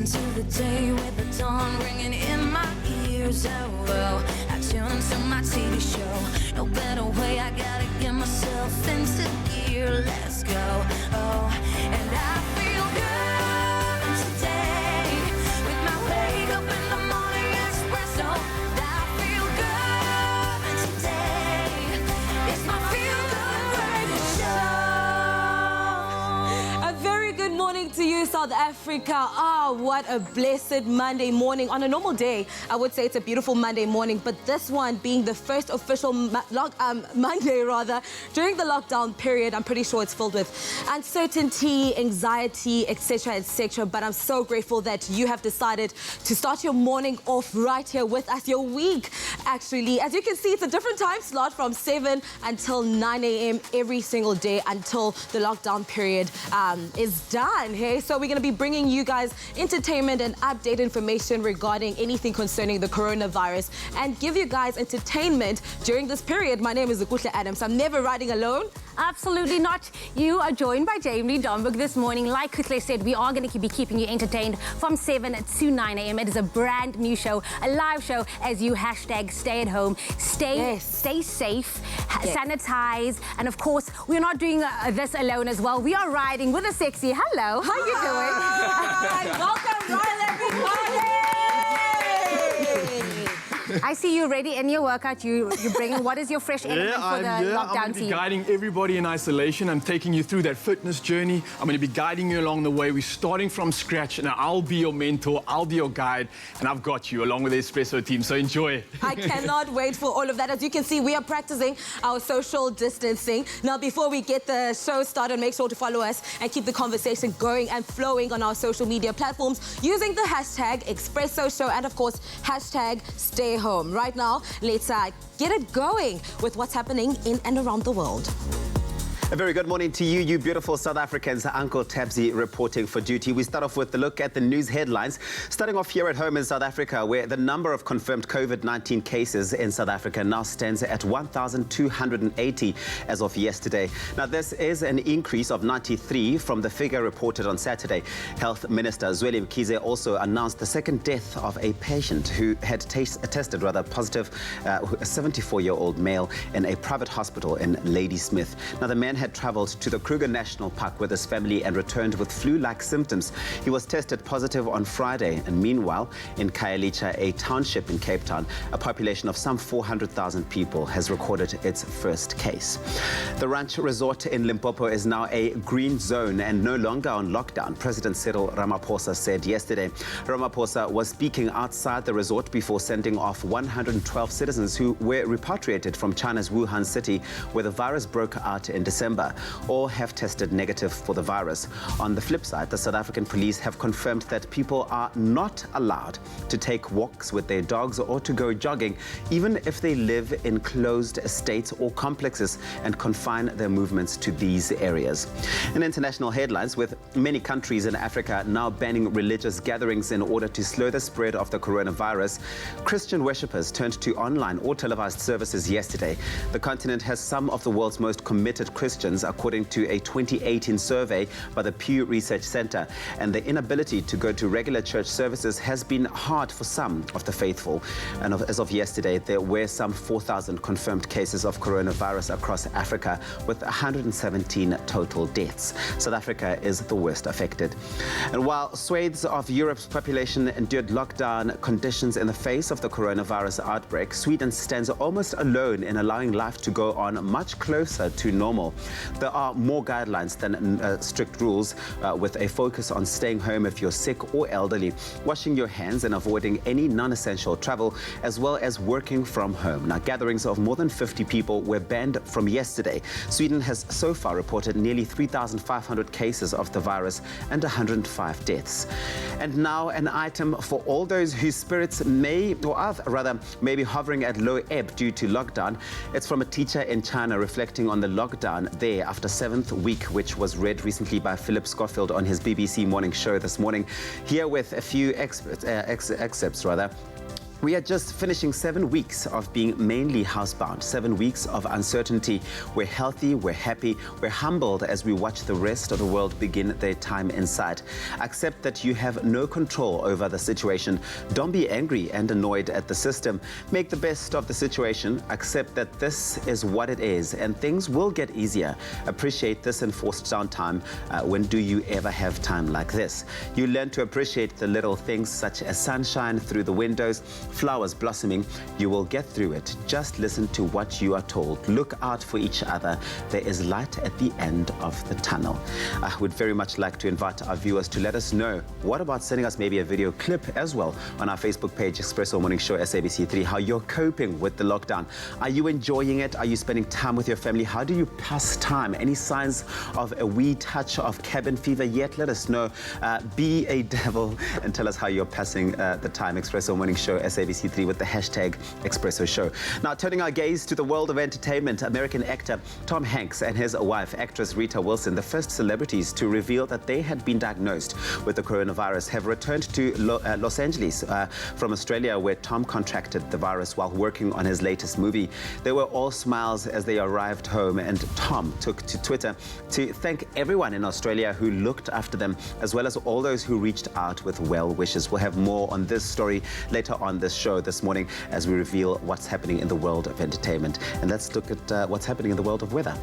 into the day with the dawn ringing in my ears. Oh, I tune into my TV show. No better way, I gotta get myself into gear. Let's go. Oh, and I feel good today with my wake up in the morning Expresso. I feel good today. It's my feel good breakfast show. A very good morning to you, South Africa. Ah, what a blessed Monday morning. On a normal day, I would say it's a beautiful Monday morning, but this one being the first official Monday during the lockdown period, I'm pretty sure it's filled with uncertainty, anxiety, etc., etc. But I'm so grateful that you have decided to start your morning off right here with us, your week, actually. As you can see, it's a different time slot from 7 until 9 a.m. every single day until the lockdown period is done. Hey, so we're going to be bringing you guys entertainment and update information regarding anything concerning the coronavirus and give you guys entertainment during this period. My name is Zukuhle Adams. I'm never riding alone. Absolutely not. You are joined by Jamie Domburg this morning. Like Kutle said, we are going to be keeping you entertained from 7 to 9 a.m. It is a brand new show, a live show, as you hashtag stay at home, stay safe, sanitize, and of course, we're not doing this alone as well. We are riding with a sexy. Hello, how you doing? Hi, welcome, Royal, everybody! I see you ready in your workout. You're bringing, what is your fresh element for the lockdown I'm going to be team? guiding everybody in isolation. I'm taking you through that fitness journey. I'm going to be guiding you along the way. We're starting from scratch, and I'll be your mentor, I'll be your guide, and I've got you along with the Expresso team, so enjoy. I cannot wait for all of that. As you can see, we are practicing our social distancing. Now, before we get the show started, make sure to follow us and keep the conversation going and flowing on our social media platforms using the hashtag Expresso Show and, of course, hashtag Stay Home. Right now, let's get it going with what's happening in and around the world. A very good morning to you, you beautiful South Africans. Uncle Tabsy reporting for duty. We start off with a look at the news headlines. Starting off here at home in South Africa, where the number of confirmed COVID-19 cases in South Africa now stands at 1,280 as of yesterday. Now, this is an increase of 93 from the figure reported on Saturday. Health Minister Zweli Mkhize also announced the second death of a patient who had tested positive, a 74-year-old male in a private hospital in Ladysmith. Now, the man had traveled to the Kruger National Park with his family and returned with flu-like symptoms. He was tested positive on Friday, and meanwhile, in Khayelitsha, a township in Cape Town, a population of some 400,000 people has recorded its first case. The Ranch Resort in Limpopo is now a green zone and no longer on lockdown, President Cyril Ramaphosa said yesterday. Ramaphosa was speaking outside the resort before sending off 112 citizens who were repatriated from China's Wuhan city, where the virus broke out in December. All have tested negative for the virus. On the flip side, the South African police have confirmed that people are not allowed to take walks with their dogs or to go jogging, even if they live in closed estates or complexes, and confine their movements to these areas. In international headlines, with many countries in Africa now banning religious gatherings in order to slow the spread of the coronavirus, Christian worshippers turned to online or televised services yesterday. The continent has some of the world's most committed Christians, according to a 2018 survey by the Pew Research Center, and the inability to go to regular church services has been hard for some of the faithful. And as of yesterday, there were some 4,000 confirmed cases of coronavirus across Africa, with 117 total deaths. South Africa is the worst affected. And while swathes of Europe's population endured lockdown conditions in the face of the coronavirus outbreak, Sweden stands almost alone in allowing life to go on much closer to normal. There are more guidelines than strict rules, with a focus on staying home if you're sick or elderly, washing your hands and avoiding any non-essential travel, as well as working from home. Now, gatherings of more than 50 people were banned from yesterday. Sweden has so far reported nearly 3,500 cases of the virus and 105 deaths. And now an item for all those whose spirits may be hovering at low ebb due to lockdown. It's from a teacher in China reflecting on the lockdown there after 7th week, which was read recently by Philip Schofield on his BBC morning show this morning. Here with a few excerpts. We are just finishing 7 weeks of being mainly housebound, 7 weeks of uncertainty. We're healthy, we're happy, we're humbled as we watch the rest of the world begin their time inside. Accept that you have no control over the situation. Don't be angry and annoyed at the system. Make the best of the situation. Accept that this is what it is and things will get easier. Appreciate this enforced downtime. When do you ever have time like this? You learn to appreciate the little things such as sunshine through the windows, flowers blossoming. You will get through it. Just listen to what you are told. Look out for each other. There is light at the end of the tunnel. I would very much like to invite our viewers to let us know. What about sending us maybe a video clip as well on our Facebook page, Expresso Morning Show SABC3, how you're coping with the lockdown. Are you enjoying it? Are you spending time with your family? How do you pass time? Any signs of a wee touch of cabin fever yet? Let us know. Be a devil and tell us how you're passing the time. Expresso Morning Show SABC3 with the hashtag Expresso Show. Now, turning our gaze to the world of entertainment, American actor Tom Hanks and his wife, actress Rita Wilson, the first celebrities to reveal that they had been diagnosed with the coronavirus, have returned to Los Angeles from Australia, where Tom contracted the virus while working on his latest movie. They were all smiles as they arrived home, and Tom took to Twitter to thank everyone in Australia who looked after them, as well as all those who reached out with well wishes. We'll have more on this story later on this show this morning as we reveal what's happening in the world of entertainment. And let's look at what's happening in the world of weather.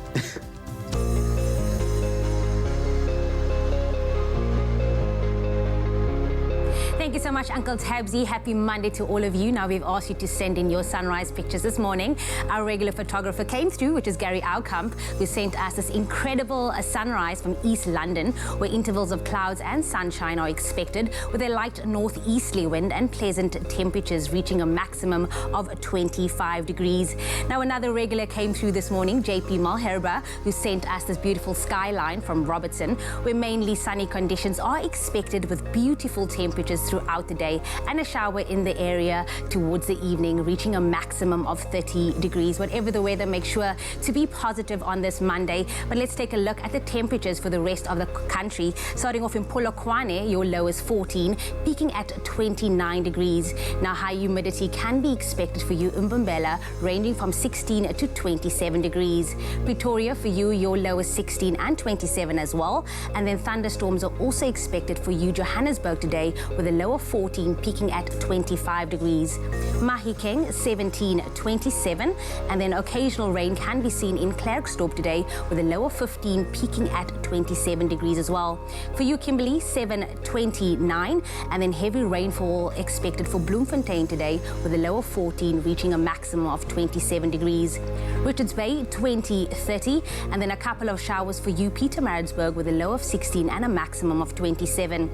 Thank you so much, Uncle Tabsy. Happy Monday to all of you. Now, we've asked you to send in your sunrise pictures this morning. Our regular photographer came through, which is Gary Aukamp, who sent us this incredible sunrise from East London, where intervals of clouds and sunshine are expected, with a light northeasterly wind and pleasant temperatures reaching a maximum of 25 degrees. Now, another regular came through this morning, JP Malherba, who sent us this beautiful skyline from Robertson, where mainly sunny conditions are expected with beautiful temperatures throughout the day and a shower in the area towards the evening, reaching a maximum of 30 degrees. Whatever the weather, make sure to be positive on this Monday. But let's take a look at the temperatures for the rest of the country. Starting off in Polokwane, your low is 14, peaking at 29 degrees. Now, high humidity can be expected for you in Mbombela, ranging from 16 to 27 degrees. Pretoria, for you, your low is 16 and 27 as well. And then thunderstorms are also expected for you, Johannesburg, today, with a low of 14, peaking at 25 degrees. Mahikeng, 17, 27. And then occasional rain can be seen in Klerksdorp today, with a low of 15, peaking at 27 degrees as well. For you, Kimberley, 7, 29. And then heavy rainfall expected for Bloemfontein today, with a low of 14, reaching a maximum of 27 degrees. Richards Bay, 20, 30. And then a couple of showers for you, Pietermaritzburg, with a low of 16 and a maximum of 27.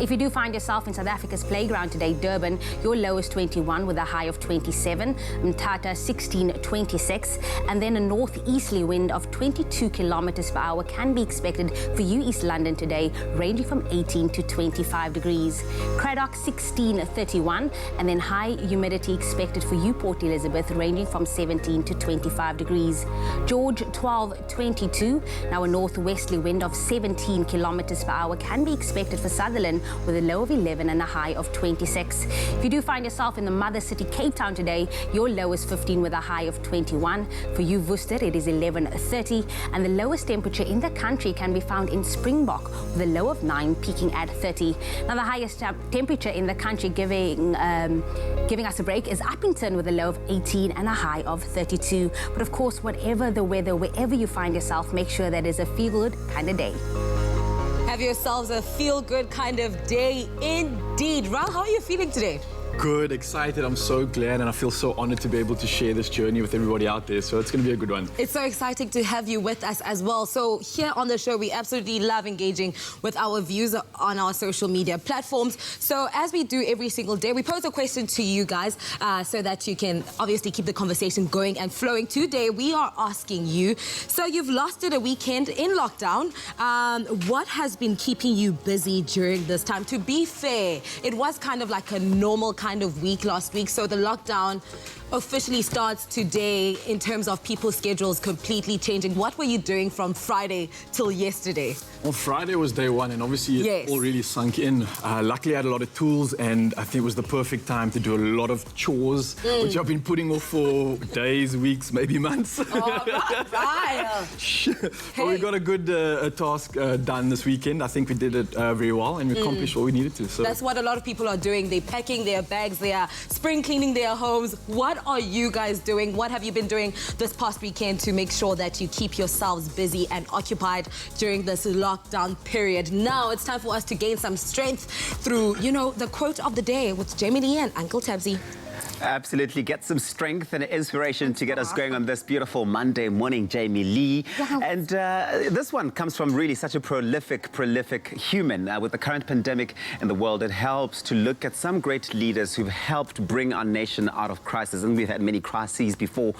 If you do find yourself in South Africa's playground today, Durban, your low is 21 with a high of 27. Mthatha, 16, 26. And then a northeasterly wind of 22 kilometers per hour can be expected for you, East London, today, ranging from 18 to 25 degrees. Cradock, 16, 31. And then high humidity expected for you, Port Elizabeth, ranging from 17 to 25 degrees. George, 12, 22. Now a northwesterly wind of 17 kilometers per hour can be expected for Sutherland, with a low of 11 and a high of 26. If you do find yourself in the mother city, Cape Town, today, your low is 15 with a high of 21. For you, Worcester, it is 11:30. And the lowest temperature in the country can be found in Springbok, with a low of 9, peaking at 30. Now, the highest temperature in the country giving us a break is Uppington, with a low of 18 and a high of 32. But of course, whatever the weather, wherever you find yourself, make sure that is a feel-good kind of day. Have yourselves a feel-good kind of day indeed. Ral, how are you feeling today? Good, excited. I'm so glad, and I feel so honored to be able to share this journey with everybody out there. So it's going to be a good one. It's so exciting to have you with us as well. So here on the show, we absolutely love engaging with our views on our social media platforms. So as we do every single day, we pose a question to you guys so that you can obviously keep the conversation going and flowing. Today, we are asking you, so you've lasted a weekend in lockdown. What has been keeping you busy during this time? To be fair, it was kind of like a normal kind of week last week. So the lockdown officially starts today in terms of people's schedules completely changing. What were you doing from Friday till yesterday? Well, Friday was day one, and obviously Yes. it all really sunk in. Luckily, I had a lot of tools, and I think it was the perfect time to do a lot of chores, which I've been putting off for days, weeks, maybe months. Right. But we got a good task done this weekend. I think we did it very well, and we accomplished what we needed to. So That's what a lot of people are doing. They're packing their bags, they are spring cleaning their homes. What are you guys doing? What have you been doing this past weekend to make sure that you keep yourselves busy and occupied during this lockdown period? Now it's time for us to gain some strength through, you know, the quote of the day with Jamie Lee and Uncle Tabsy. Absolutely. Get some strength and inspiration to get us going on this beautiful Monday morning, Jamie Lee. Yes. And this one comes from really such a prolific human. With the current pandemic in the world, it helps to look at some great leaders who've helped bring our nation out of crisis. And we've had many crises before.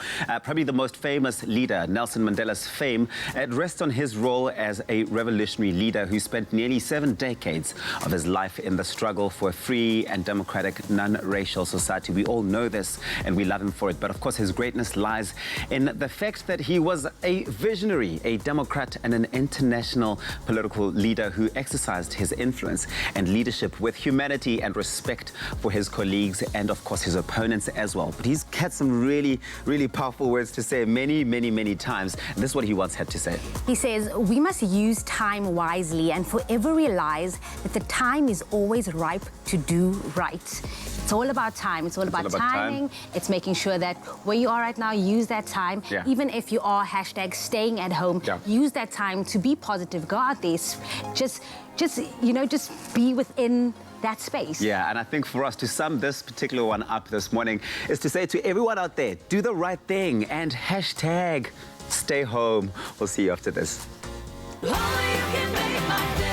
Probably the most famous leader, Nelson Mandela's fame, it rests on his role as a revolutionary leader who spent nearly 7 decades of his life in the struggle for a free and democratic, non-racial society. We all know this, and we love him for it. But of course, his greatness lies in the fact that he was a visionary, a democrat, and an international political leader who exercised his influence and leadership with humanity and respect for his colleagues and, of course, his opponents as well. But he's had some really, really powerful words to say many times. And this is what he once had to say. He says, we must use time wisely and forever realize that the time is always ripe to do right. It's all about time. It's all about timing. It's making sure that where you are right now, use that time. Yeah. Even if you are hashtag staying at home, use that time to be positive. Go out there. Just be within that space. Yeah, and I think for us to sum this particular one up this morning is to say to everyone out there, do the right thing and hashtag stay home. We'll see you after this. Only you can make my day.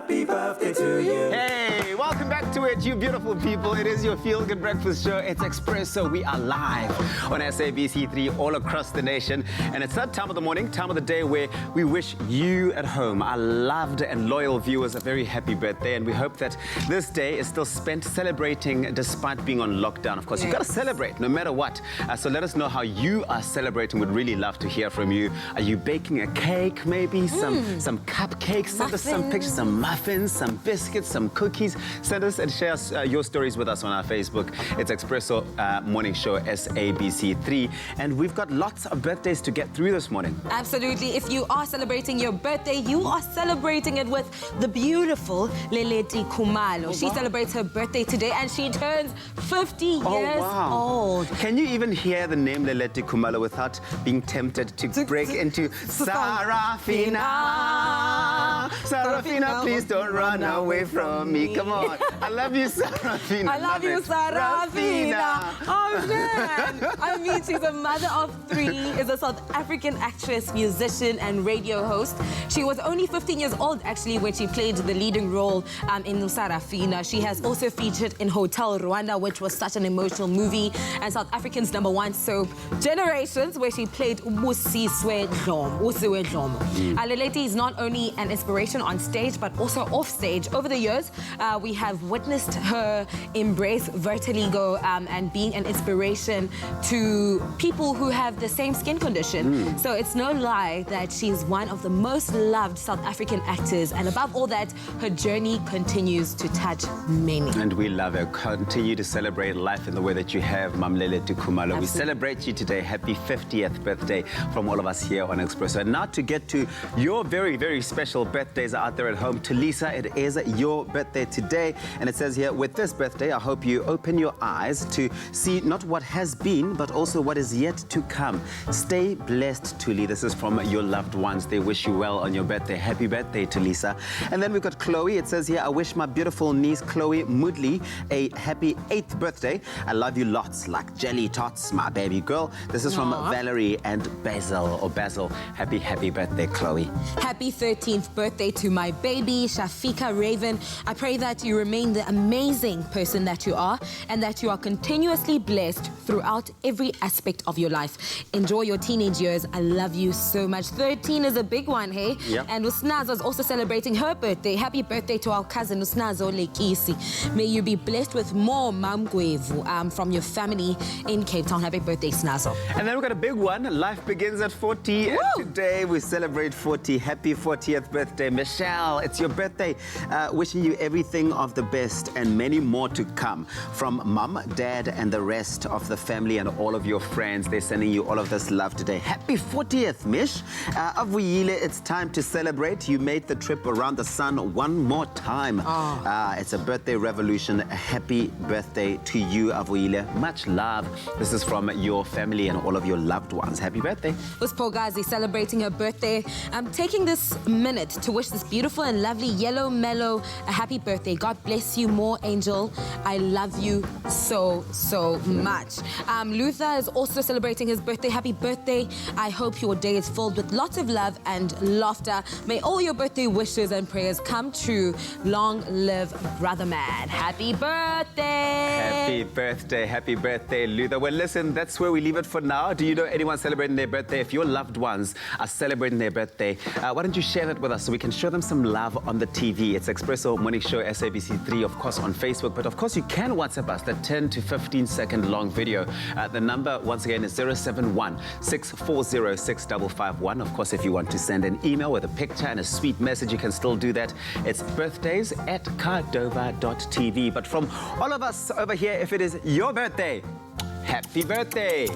Happy birthday to you. Hey, welcome back to it, you beautiful people. It is your Feel Good Breakfast Show. It's Expresso. We are live on SABC3 all across the nation. And it's that time of the morning, time of the day where we wish you at home, our loved and loyal viewers, a very happy birthday. And we hope that this day is still spent celebrating despite being on lockdown. Of course, you've got to celebrate no matter what. So let us know how you are celebrating. We'd really love to hear from you. Are you baking a cake, maybe? Some cupcakes? Send us some pictures, some muffins, some biscuits, some cookies. Send us and share your stories with us on our Facebook. It's Expresso Morning Show SABC3. And we've got lots of birthdays to get through this morning. Absolutely. If you are celebrating your birthday, you are celebrating it with the beautiful Leleti Khumalo. She celebrates her birthday today and she turns 50 years old. Can you even hear the name Leleti Khumalo without being tempted to break into Sarafina? Sarafina, please don't run away from me. Come on. I love you, Sarafina. I love you, Sarafina. Oh, man. I mean, she's a mother of 3, is a South African actress, musician, and radio host. She was only 15 years old, actually, when she played the leading role in Sarafina. She has also featured in Hotel Rwanda, which was such an emotional movie, and South Africa's #1 soap, Generations, where she played Usiswe Dlomo. Leleti is not only an inspiration on stage, but also off stage. Over the years, we have witnessed her embrace vitiligo and being an inspiration to people who have the same skin condition. So it's no lie that she's one of the most loved South African actors, and above all that, her journey continues to touch many. And we love her. Continue to celebrate life in the way that you have, Mam Leleti Khumalo. We celebrate you today. Happy 50th birthday from all of us here on Expresso. And now to get to your very, very special birthdays out there at home. Talisa, it is your birthday today. And it says here, with this birthday, I hope you open your eyes to see not what has been, but also what is yet to come. Stay blessed, Tuli. This is from your loved ones. They wish you well on your birthday. Happy birthday, Talisa. And then we've got Chloe. It says here, I wish my beautiful niece, Chloe Moodley, a happy 8th birthday. I love you lots, like jelly tots, my baby girl. This is from Valerie and Basil. Happy, happy birthday, Chloe. Happy 13th birthday to my baby, Shafika Raven. I pray that you remain the amazing person that you are and that you are continuously blessed throughout every aspect of your life. Enjoy your teenage years. I love you so much. 13 is a big one, hey? Yep. And Usnazo is also celebrating her birthday. Happy birthday to our cousin Usnazo Lekisi. May you be blessed with more Mamgwevu from your family in Cape Town. Happy birthday, Snazo. And then we've got a big one. Life begins at 40. And today we celebrate 40. Happy 40th birthday, Michelle. It's your birthday. Wishing you everything of the best and many more to come. From Mum, Dad, and the rest of the family and all of your friends. They're sending you all of this love today. Happy 40th, Mish. Avuyile, it's time to celebrate. You made the trip around the sun one more time. It's a birthday revolution. A happy birthday to you, Avuyile. Much love. This is from your family and all of your loved ones. Happy birthday. Uspogazi celebrating her birthday. I'm taking this minute to wish this beautiful and lovely Yellow Mellow a happy birthday. God bless you more, Angel. I love you so, so much. Luther is also celebrating his birthday. Happy birthday. I hope your day is filled with lots of love and laughter. May all your birthday wishes and prayers come true. Long live Brother Man. Happy birthday. Happy birthday, Luther. Well, listen, that's where we leave it for now. Do you know anyone celebrating their birthday? If your loved ones are celebrating their birthday, why don't you share that with us so we can show them some love on the TV. It's Expresso Morning Show SABC3, of course, on Facebook. But of course, you can WhatsApp us that 10 to 15 second long video. The number, once again, is 071-640-6551. Of course, if you want to send an email with a picture and a sweet message, you can still do that. It's birthdays@cardova.tv. But from all of us over here, if it is your birthday, happy birthday.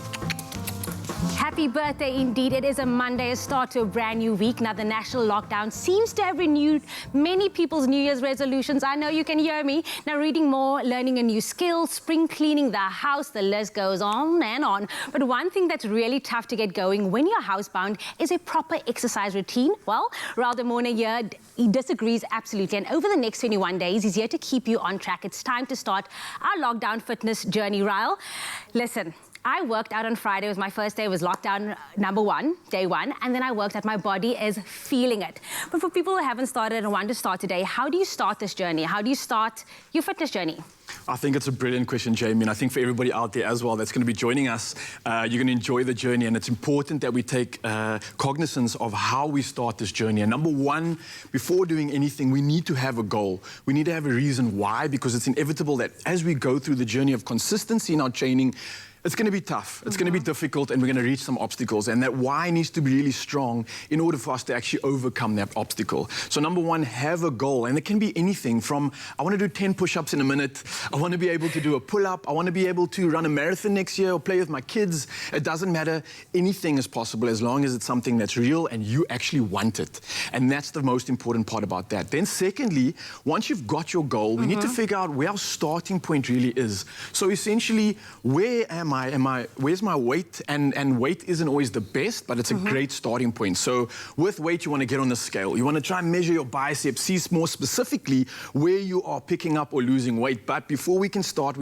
Happy birthday indeed. It is a Monday, a start to a brand new week. Now, the national lockdown seems to have renewed many people's New Year's resolutions. I know you can hear me. Now, reading more, learning a new skill, spring cleaning the house, the list goes on and on. But one thing that's really tough to get going when you're housebound is a proper exercise routine. Well, Ralda Morna here, he disagrees absolutely. And over the next 21 days, he's here to keep you on track. It's time to start our lockdown fitness journey, Ryle. Listen, I worked out on Friday. It was my first day. It was lockdown day one. And then I worked out. My body is feeling it. But for people who haven't started and want to start today, how do you start this journey? How do you start your fitness journey? I think it's a brilliant question, Jamie, and I think for everybody out there as well that's going to be joining us, you're going to enjoy the journey, and it's important that we take cognizance of how we start this journey. And number one, before doing anything, we need to have a goal. We need to have a reason why, because it's inevitable that as we go through the journey of consistency in our training, it's going to be tough, it's going to be difficult, and we're going to reach some obstacles. And that why needs to be really strong in order for us to actually overcome that obstacle. So number one, have a goal. And it can be anything from, I want to do 10 push-ups in a minute. I want to be able to do a pull-up. I want to be able to run a marathon next year or play with my kids. It doesn't matter. Anything is possible as long as it's something that's real and you actually want it. And that's the most important part about that. Then secondly, once you've got your goal, we need to figure out where our starting point really is. So essentially, where's my weight? And weight isn't always the best, but it's a great starting point. So with weight, you want to get on the scale. You want to try and measure your biceps, see more specifically where you are picking up or losing weight. But before we can start,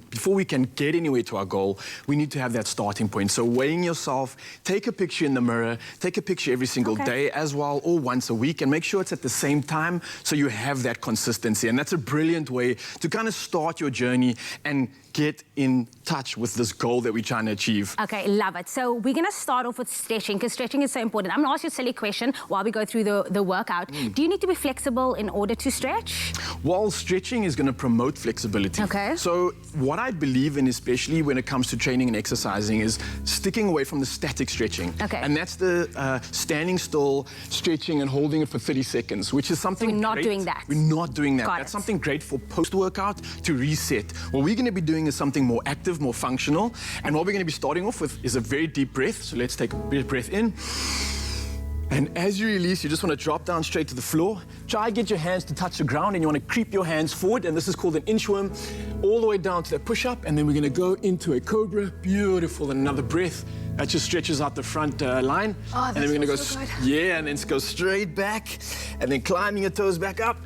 before we can get anywhere to our goal, we need to have that starting point. So weighing yourself, take a picture in the mirror, take a picture every single day as well, or once a week, and make sure it's at the same time so you have that consistency. And that's a brilliant way to kind of start your journey and get in touch with this goal that we're trying to achieve. Okay, love it. So we're going to start off with stretching, because stretching is so important. I'm going to ask you a silly question while we go through the workout. Do you need to be flexible in order to stretch? Well, stretching is going to promote flexibility. Okay. So what I believe in, especially when it comes to training and exercising, is sticking away from the static stretching. Okay. And that's the standing still, stretching and holding it for 30 seconds, which is something So we're not great. doing that. We're not doing that. Got That's it. something great for post-workout to reset. What we're going to be doing is something more active, more functional. And what we're going to be starting off with is a very deep breath. So let's take a big breath in. And as you release, you just want to drop down straight to the floor. Try and get your hands to touch the ground, and you want to creep your hands forward. And this is called an inchworm, all the way down to that push-up. And then we're going to go into a cobra. Beautiful. And another breath. That just stretches out the front line. Oh, and then we're going to go, so good. yeah, and then go straight back. And then climbing your toes back up.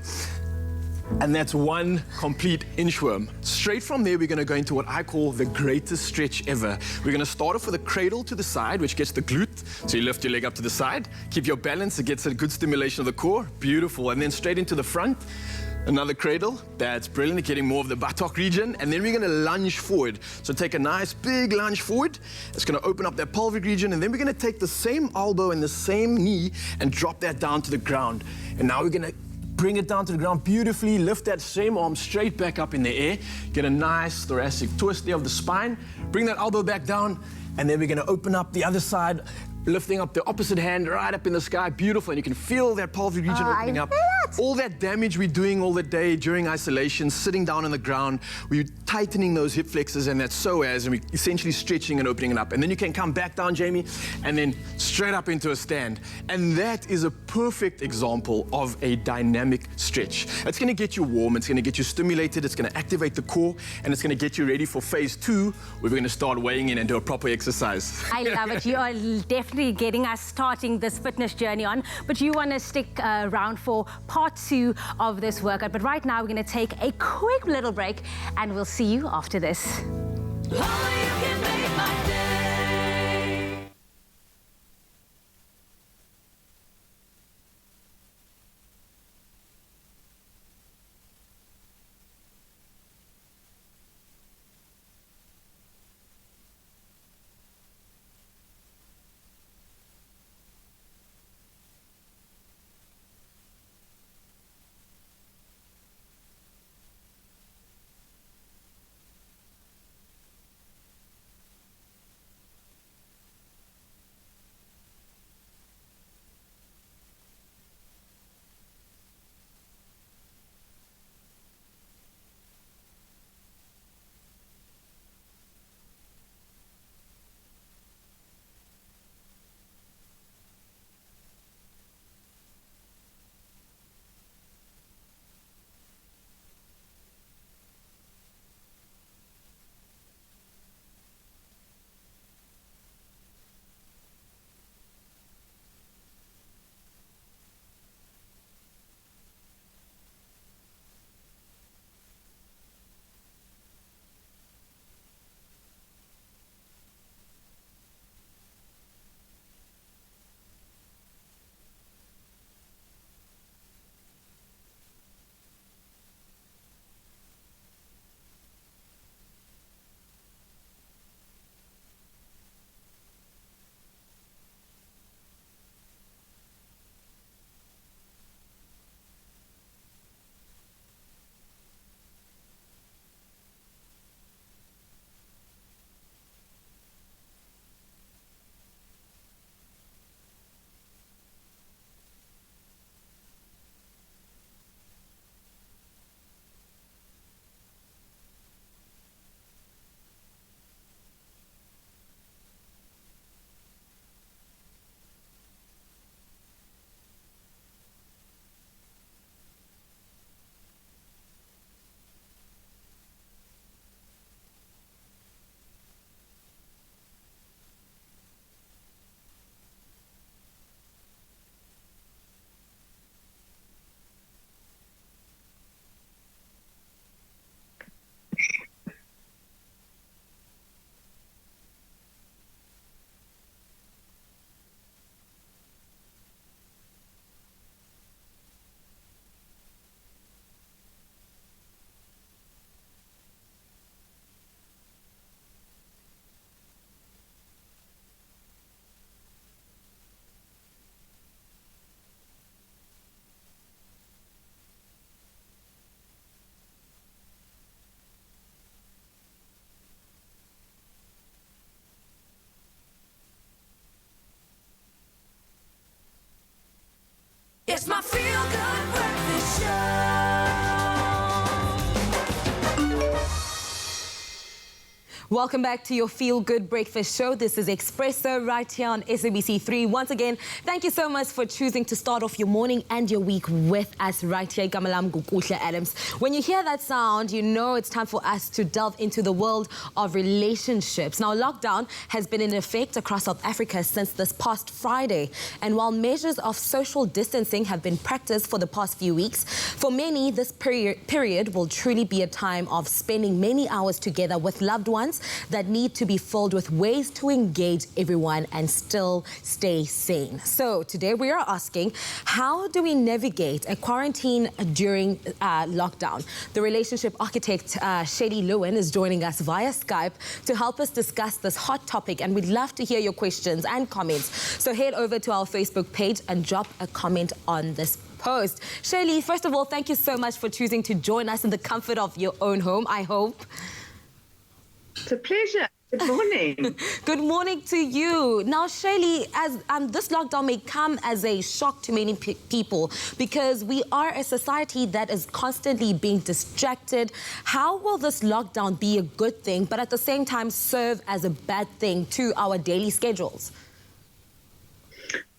And that's one complete inchworm. Straight from there, we're going to go into what I call the greatest stretch ever. We're going to start off with a cradle to the side, which gets the glute. So you lift your leg up to the side, keep your balance, it gets a good stimulation of the core. Beautiful. And then straight into the front. Another cradle, that's brilliant, getting more of the buttock region. And then we're gonna lunge forward. So take a nice big lunge forward. It's gonna open up that pelvic region, and then we're gonna take the same elbow and the same knee and drop that down to the ground. And now we're gonna bring it down to the ground beautifully, lift that same arm straight back up in the air, get a nice thoracic twist there of the spine, bring that elbow back down, and then we're gonna open up the other side, lifting up the opposite hand right up in the sky, beautiful, and you can feel that pelvic region opening up. All that damage we're doing all the day during isolation, sitting down on the ground, we're tightening those hip flexors and that psoas, and we're essentially stretching and opening it up. And then you can come back down, Jamie, and then straight up into a stand. And that is a perfect example of a dynamic stretch. It's gonna get you warm, it's gonna get you stimulated, it's gonna activate the core, and it's gonna get you ready for phase 2, where we're gonna start weighing in and do a proper exercise. I love it. You are definitely getting us starting this fitness journey on, but you want to stick around for part 2 of this workout. But right now, we're going to take a quick little break, and we'll see you after this. Only you can make my day. Welcome back to your Feel Good Breakfast Show. This is Expresso right here on SABC3. Once again, thank you so much for choosing to start off your morning and your week with us right here. Gamalam Gukusha Adams. When you hear that sound, you know it's time for us to delve into the world of relationships. Now, lockdown has been in effect across South Africa since this past Friday. And while measures of social distancing have been practiced for the past few weeks, for many, this period will truly be a time of spending many hours together with loved ones that need to be filled with ways to engage everyone and still stay sane. So today we are asking, how do we navigate a quarantine during lockdown? The relationship architect Shady Lewin is joining us via Skype to help us discuss this hot topic, and we'd love to hear your questions and comments. So head over to our Facebook page and drop a comment on this post. Shirley, first of all, thank you so much for choosing to join us in the comfort of your own home, I hope. It's a pleasure. Good morning. Good morning to you. Now, Shirley, as this lockdown may come as a shock to many people because we are a society that is constantly being distracted. How will this lockdown be a good thing, but at the same time serve as a bad thing to our daily schedules?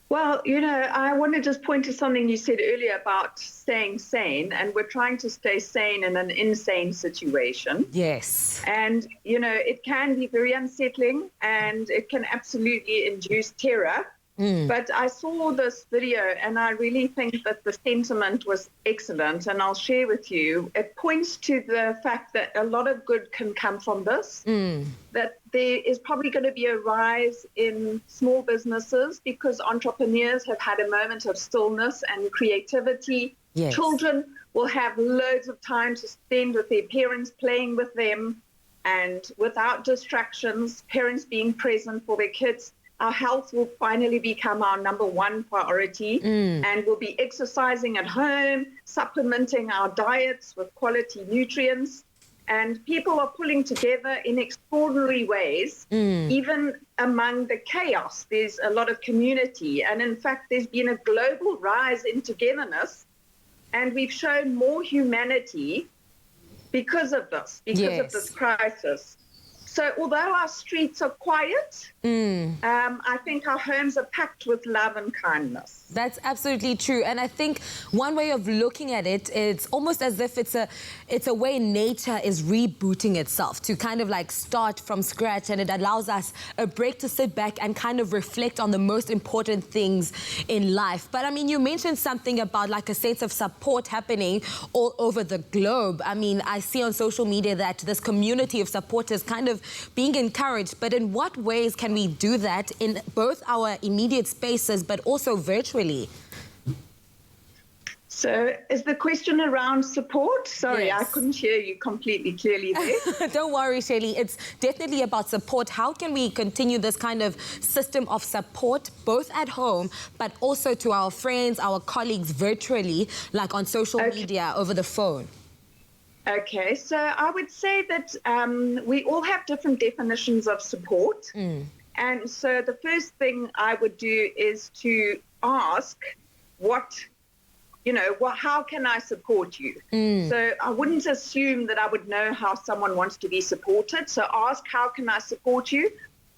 Well, you know, I want to just point to something you said earlier about staying sane, and we're trying to stay sane in an insane situation. Yes. And, you know, it can be very unsettling and it can absolutely induce terror. But I saw this video and I really think that the sentiment was excellent, and I'll share with you. It points to the fact that a lot of good can come from this, that there is probably going to be a rise in small businesses because entrepreneurs have had a moment of stillness and creativity. Yes. Children will have loads of time to spend with their parents, playing with them and without distractions, parents being present for their kids. Our health will finally become our number one priority, and we'll be exercising at home, supplementing our diets with quality nutrients. And people are pulling together in extraordinary ways, even among the chaos. There's a lot of community. And in fact, there's been a global rise in togetherness. And we've shown more humanity because of this, of this crisis. So although our streets are quiet, I think our homes are packed with love and kindness. That's absolutely true. And I think one way of looking at it, it's almost as if it's a way nature is rebooting itself to kind of like start from scratch, and it allows us a break to sit back and kind of reflect on the most important things in life. But I mean, you mentioned something about like a sense of support happening all over the globe. I mean, I see on social media that this community of support is kind of being encouraged, but in what ways can we do that in both our immediate spaces but also virtually? So is the question around support? Sorry, Yes. I couldn't hear you completely clearly there. Don't worry, Shirley. It's definitely about support. How can we continue this kind of system of support, both at home, but also to our friends, our colleagues virtually, like on social media, over the phone? Okay, so I would say that we all have different definitions of support. And so the first thing I would do is to ask how can I support you? So I wouldn't assume that I would know how someone wants to be supported. So ask, how can I support you?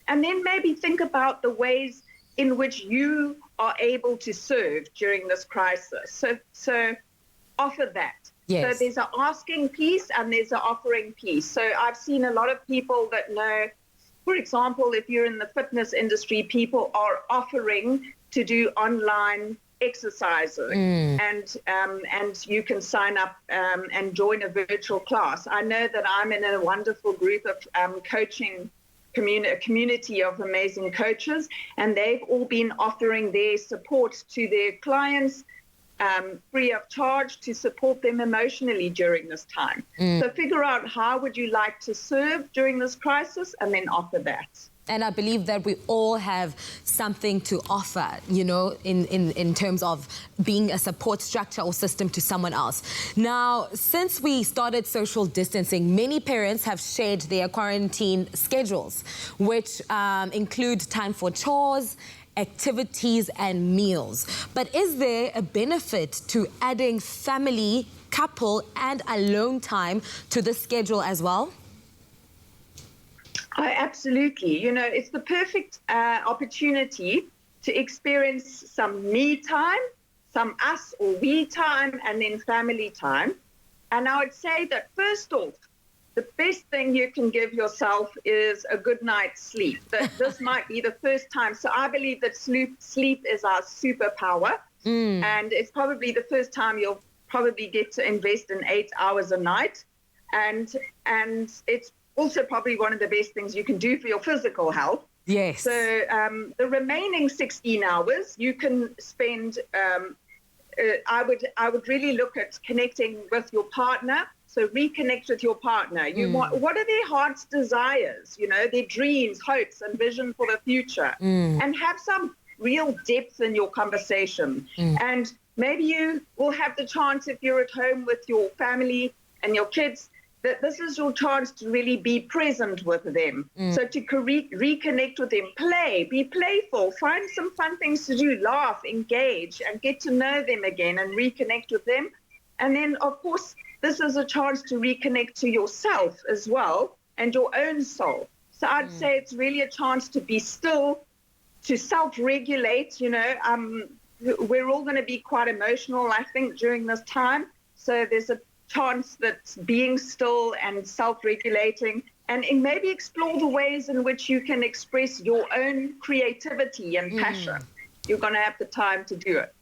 And then maybe think about the ways in which you are able to serve during this crisis. So offer that. Yes. So there's an asking piece and there's an offering piece. So I've seen a lot of people that know, for example, if you're in the fitness industry, people are offering to do online exercises, and you can sign up and join a virtual class. I know that I'm in a wonderful group of coaching community of amazing coaches, and they've all been offering their support to their clients free of charge to support them emotionally during this time. So figure out how would you like to serve during this crisis and then offer that. And I believe that we all have something to offer, you know, in terms of being a support structure or system to someone else. Now, since we started social distancing, many parents have shared their quarantine schedules, which include time for chores, activities and meals. But is there a benefit to adding family, couple and alone time to the schedule as well? Absolutely. You know, it's the perfect opportunity to experience some me time, some us or we time, and then family time. And I would say that first off, the best thing you can give yourself is a good night's sleep. That this might be the first time. So I believe that sleep is our superpower. And it's probably the first time you'll probably get to invest in 8 hours a night. And it's also probably one of the best things you can do for your physical health. Yes. So the remaining 16 hours you can spend, I would really look at connecting with your partner. So reconnect with your partner. What are their heart's desires, you know, their dreams, hopes, and vision for the future? And have some real depth in your conversation. And maybe you will have the chance, if you're at home with your family and your kids, that this is your chance to really be present with them. So to reconnect with them, be playful, find some fun things to do, laugh, engage, and get to know them again and reconnect with them. And then, of course, this is a chance to reconnect to yourself as well and your own soul. So I'd say it's really a chance to be still, to self-regulate. You know, we're all going to be quite emotional, I think, during this time. So there's a chance that being still and self-regulating and maybe explore the ways in which you can express your own creativity and passion. You're going to have the time to do it.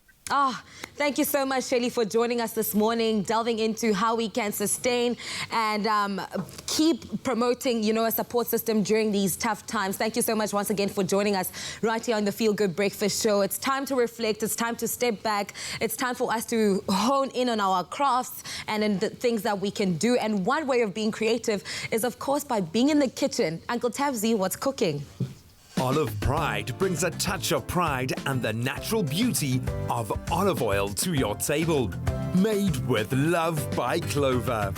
Thank you so much, Shelly, for joining us this morning, delving into how we can sustain and keep promoting, you know, a support system during these tough times. Thank you so much once again for joining us right here on the Feel Good Breakfast Show. It's time to reflect. It's time to step back. It's time for us to hone in on our crafts and in the things that we can do. And one way of being creative is, of course, by being in the kitchen. Uncle Tabzi, what's cooking? Olive Pride brings a touch of pride and the natural beauty of olive oil to your table. Made with love by Clover.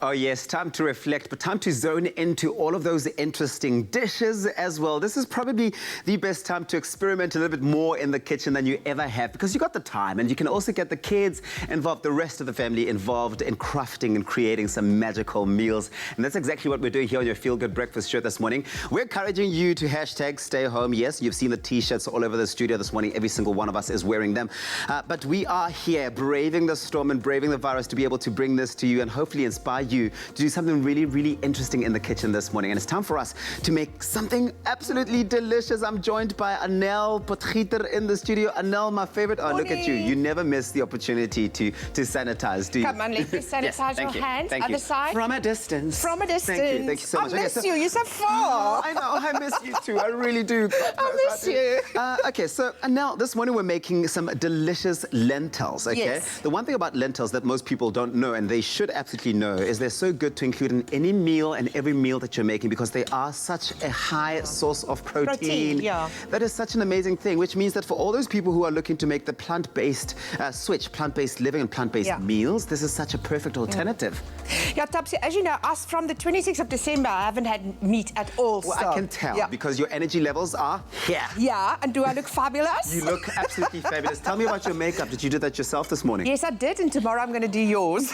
Oh yes, time to reflect, but time to zone into all of those interesting dishes as well. This is probably the best time to experiment a little bit more in the kitchen than you ever have, because you got the time and you can also get the kids involved, the rest of the family involved in crafting and creating some magical meals. And that's exactly what we're doing here on your Feel Good Breakfast Show this morning. We're encouraging you to hashtag stay home. Yes, you've seen the t-shirts all over the studio this morning. Every single one of us is wearing them. But we are here braving the storm and braving the virus to be able to bring this to you and hopefully inspire you to do something really, really interesting in the kitchen this morning. And it's time for us to make something absolutely delicious. I'm joined by Anel Potgieter in the studio. Anel, my favorite. Oh, look at you. You never miss the opportunity to sanitize, do you? Come on, let me sanitize your hands. Thank Other you. side. From a distance. From a distance. Thank you. Thank you so much. I miss you. You're so far. I know. I miss you too. I really do. I miss you. Okay, so Anel, this morning we're making some delicious lentils, okay? Yes. The one thing about lentils that most people don't know, and they should absolutely know, is they're so good to include in any meal and every meal that you're making because they are such a high source of protein. Yeah. That is such an amazing thing, which means that for all those people who are looking to make the plant-based switch, plant-based living and plant-based meals, this is such a perfect alternative. Yeah, Tabsi, as you know, us from the 26th of December, I haven't had meat at all. Well, so, I can tell because your energy levels are here. Yeah, and do I look fabulous? You look absolutely fabulous. Tell me about your makeup. Did you do that yourself this morning? Yes, I did, and tomorrow I'm going to do yours.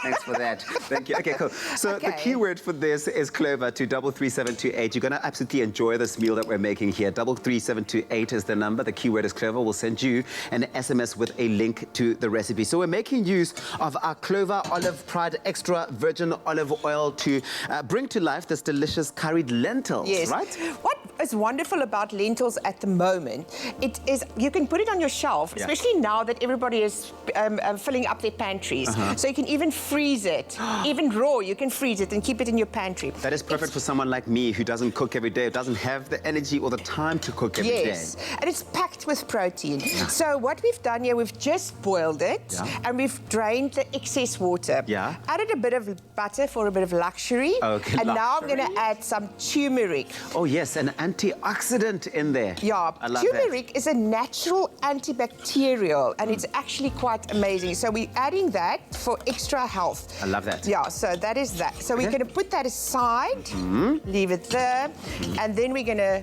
Thanks for that. Thank you. Okay, cool. So the key word for this is Clover to 33728. You're going to absolutely enjoy this meal that we're making here. 33728 is the number. The keyword is Clover. We'll send you an SMS with a link to the recipe. So we're making use of our Clover Olive Pride extra virgin olive oil to bring to life this delicious curried lentils, right? What is wonderful about lentils at the moment, it is you can put it on your shelf, especially now that everybody is filling up their pantries. So you can even freeze it, even raw. You can freeze it and keep it in your pantry. That is perfect for someone like me who doesn't cook every day, who doesn't have the energy or the time to cook every day. Yes, and it's packed with protein. So what we've done here, we've just boiled it and we've drained the excess water. Added a bit of butter for a bit of luxury. Okay, and now I'm going to add some turmeric. Oh yes, an antioxidant in there. Yeah, I love turmeric is a natural antibacterial and it's actually quite amazing. So we're adding that for extra health. I love that. Yeah, so that is that. So we're going to put that aside, leave it there, and then we're going to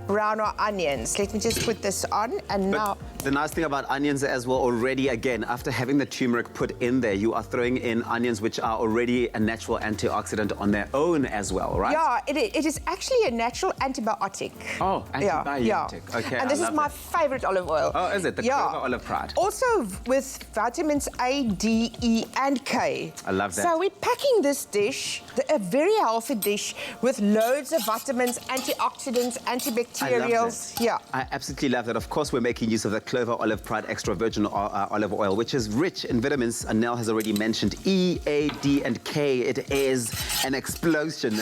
brown our onions. Let me just put this on, and now... The nice thing about onions as well, already again, after having the turmeric put in there, you are throwing in onions which are already a natural antioxidant on their own as well, right? Yeah, it is actually a natural antibiotic. Oh, antibiotic. Yeah. Okay, and this is my favorite olive oil. Oh, is it? The Clover Olive Pride. Also with vitamins A, D, E, and K. I love that. So we're packing this dish, a very healthy dish with loads of vitamins, antioxidants, antibacterials. Yeah. I absolutely love that. Of course, we're making use of the Clover Olive Pride extra virgin olive oil, which is rich in vitamins. Anel has already mentioned E, A, D, and K. It is an explosion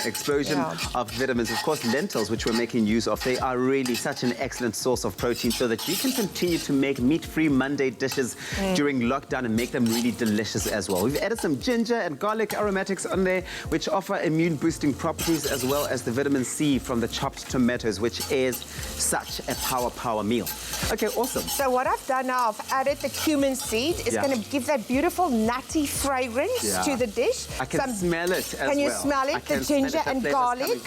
of vitamins. Of course, lentils, which we're making use of, they are really such an excellent source of protein so that you can continue to make meat-free Monday dishes during lockdown and make them really delicious as well. We've added some ginger and garlic aromatics on there, which offer immune-boosting properties, as well as the vitamin C from the chopped tomatoes, which is such a power meal. Okay, awesome. So what I've done now, I've added the cumin seed. It's going to give that beautiful nutty fragrance to the dish. I can smell it as well. Can you smell it? The ginger and garlic.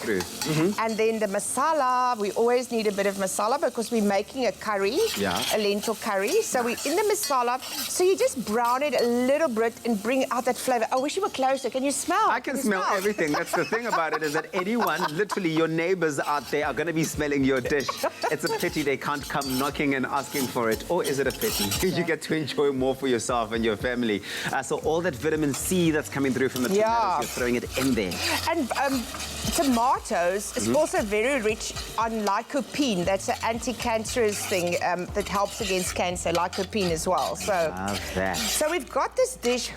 And then the masala. We always need a bit of masala because we're making a curry, a lentil curry. So we're in the masala. So you just brown it a little bit and bring out that flavor. I wish you were closer. Can you smell? I can smell everything. That's the thing about it, is that anyone, literally your neighbors out there, are going to be smelling your dish. It's a pity they can't come knocking and asking for it. Or is it a pity? You get to enjoy more for yourself and your family. So all that vitamin C that's coming through from the tomatoes, you're throwing it in there. And tomatoes is also very rich on lycopene. That's an anti-cancerous thing that helps against cancer, lycopene as well. So, love that. So we've got this dish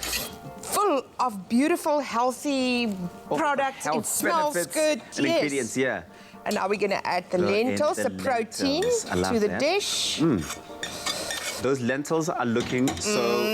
full of beautiful, healthy products. It smells good. And ingredients, And now we're going to add the lentils, the protein to the dish. Those lentils are looking so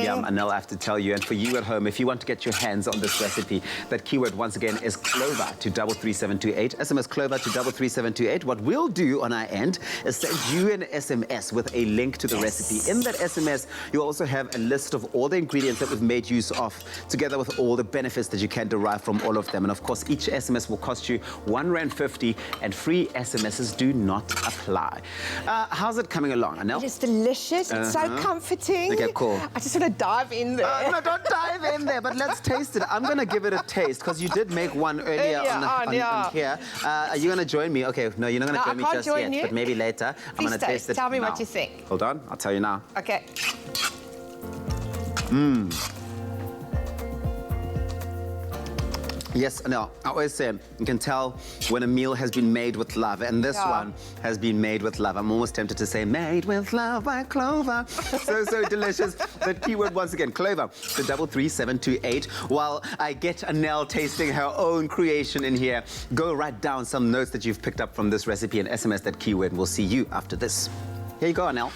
yum, and I'll have to tell you. And for you at home, if you want to get your hands on this recipe, that keyword once again is Clover to 33728. SMS Clover to 33728. What we'll do on our end is send you an SMS with a link to the recipe. In that SMS, you'll also have a list of all the ingredients that we've made use of, together with all the benefits that you can derive from all of them. And of course, each SMS will cost you R1.50, and free SMSs do not apply. How's it coming along, Anel? It is delicious. It's so comforting. Okay, cool. I just want to dive in there. No, don't dive in there, but let's taste it. I'm going to give it a taste, because you did make one earlier on here. Are you going to join me? Okay, no, you're not going to join me just yet, but maybe later. I'm going to taste it. Tell me now. what you think. Hold on, I'll tell you now. Okay. Yes, no, I always say, you can tell when a meal has been made with love, and this one has been made with love. I'm almost tempted to say, made with love by Clover. So delicious. The keyword once again, Clover, to 33728. While I get Anel tasting her own creation in here, go write down some notes that you've picked up from this recipe and SMS that keyword. We'll see you after this. Here you go, Anel.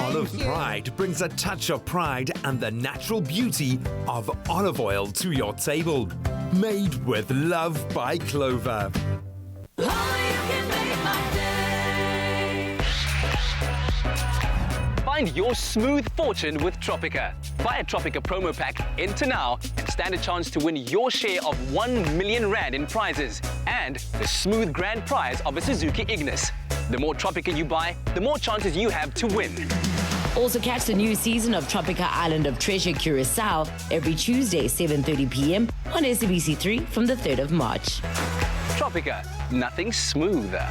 Olive Pride brings a touch of pride and the natural beauty of olive oil to your table. Made with love by Clover. Find your smooth fortune with Tropica. Buy a Tropica promo pack, enter now, and stand a chance to win your share of R1 million in prizes and the smooth grand prize of a Suzuki Ignis. The more Tropica you buy, the more chances you have to win. Also catch the new season of Tropica Island of Treasure Curacao every Tuesday, 7:30 p.m. on SABC3 from the 3rd of March. Tropica, nothing smoother.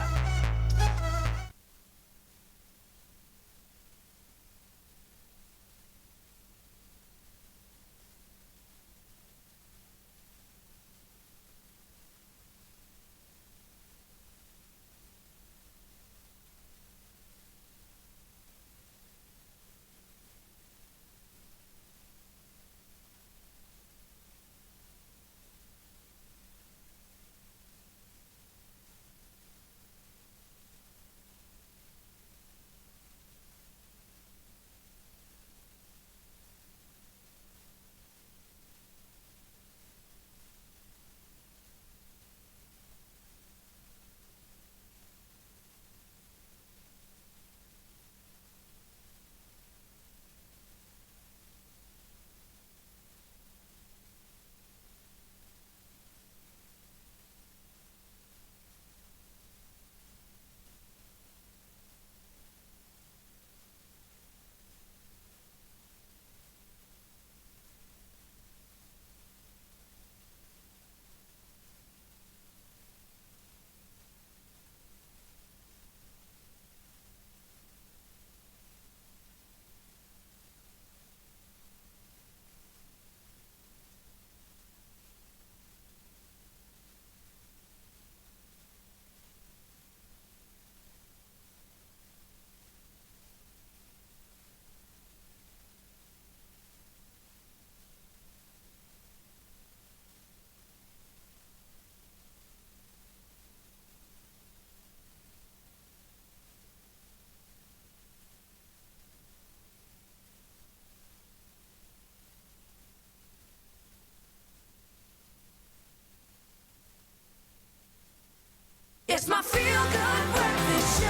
feel-good breakfast show.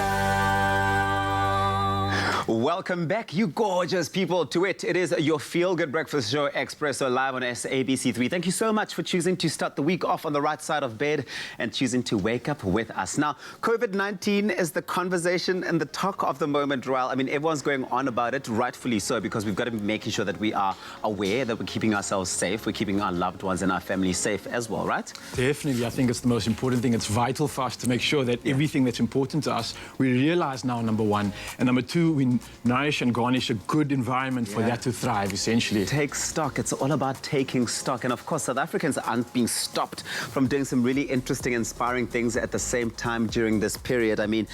Welcome back, you gorgeous people, to it. It is your feel-good breakfast show, Expresso, live on SABC3. Thank you so much for choosing to start the week off on the right side of bed and choosing to wake up with us. Now, COVID-19 is the conversation and the talk of the moment, Royal. I mean, everyone's going on about it, rightfully so, because we've got to be making sure that we are aware that we're keeping ourselves safe, we're keeping our loved ones and our families safe as well, right? Definitely. I think it's the most important thing. It's vital for us to make sure that everything that's important to us, we realize now, number one. And number two, we nourish and garnish a good environment for that to thrive, essentially. Take stock. It's all about taking stock. And of course, South Africans aren't being stopped from doing some really interesting, inspiring things at the same time during this period. I mean,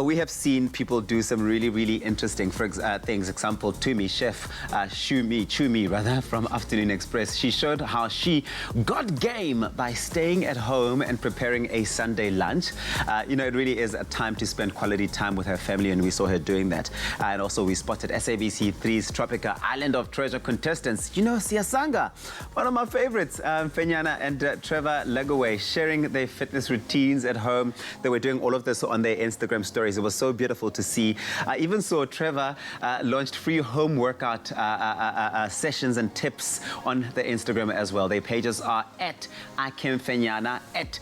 we have seen people do some really, really interesting things. Example, Tumi, chef Chumi, from Afternoon Express. She showed how she got game by staying at home and preparing a Sunday lunch. You know, it really is a time to spend quality time with her family, and we saw her doing that. And also we spotted SABC3's Tropica Island of Treasure contestants. You know, Siasanga, one of my favorites, Fenyana and Trevor Legaway, sharing their fitness routines at home. They were doing all of this on their Instagram stories. It was so beautiful to see. I even saw Trevor launched free home workout sessions and tips on the Instagram as well. Their pages are at Akim Fenyana, at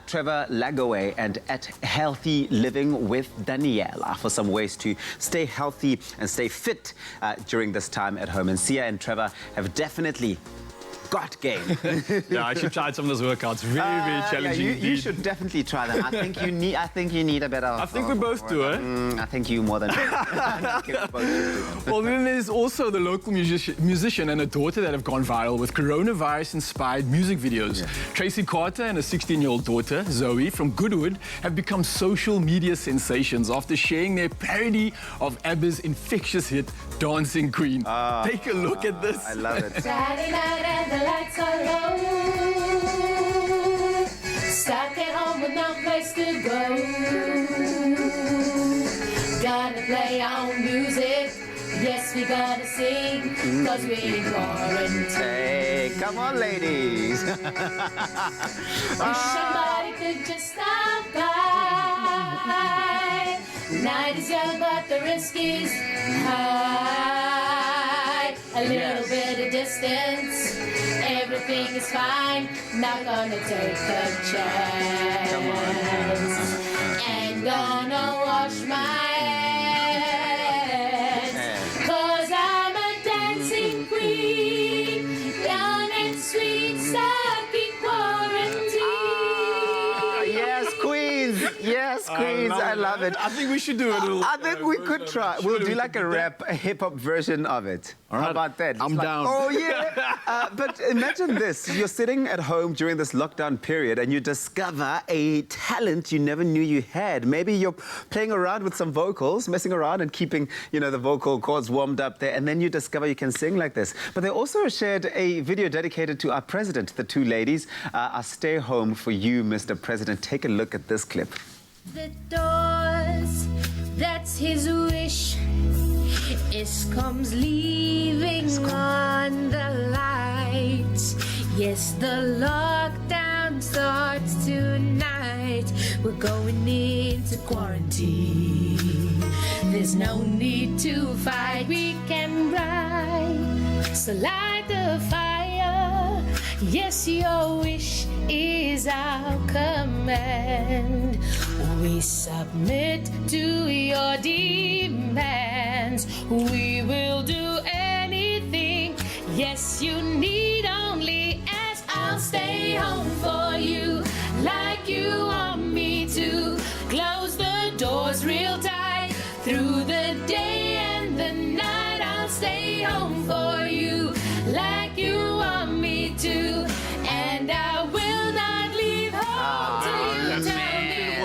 Trevor Legaway, and at Healthy Living with Daniela for some ways to stay healthy and stay fit during this time at home. And Sia and Trevor have definitely got game. Yeah, I should try some of those workouts. Very, very challenging. Yeah, you should definitely try them. I think you need a better. I think we both do, eh? I think you more than. Well, then there's also the local musician and a daughter that have gone viral with coronavirus-inspired music videos. Yeah. Tracy Carter and a 16-year-old daughter, Zoe, from Goodwood, have become social media sensations after sharing their parody of ABBA's infectious hit, Dancing Queen. Take a look at this. I love it. Saturday night and the lights are low. Stuck at home with no place to go. Gotta play our own music. Yes, we gotta sing, cause we're in quarantine. Hey, come on, ladies. Wish somebody could just stop by. Night is young, but the risk is high. A little bit of distance, everything is fine. Not gonna take a chance. And gonna wash my hands, cause I'm a dancing queen, young and sweet, stuck in quarantine. Yes, queens. Yes, queens. I love it. I think we should do a little. I think we could try. We'll do like a rap, a hip-hop version of it. All right. How about that? I'm down. Oh, yeah. But imagine this. You're sitting at home during this lockdown period and you discover a talent you never knew you had. Maybe you're playing around with some vocals, messing around and keeping, you know, the vocal cords warmed up there, and then you discover you can sing like this. But they also shared a video dedicated to our president, the two ladies. Our Stay Home for You, Mr. President. Take a look at this clip. The doors, that's his wish. Escom's leaving on the lights. Yes, the lockdown starts tonight. We're going into quarantine. There's no need to fight, we can ride. So light the fire. Yes, your wish is our command. We submit to your demands. We will do anything. Yes, you need only ask. I'll stay home for you, like you want me to. Close the doors real tight through the day and the night. I'll stay home for you, like you want me to. And I will not leave home till you tell me.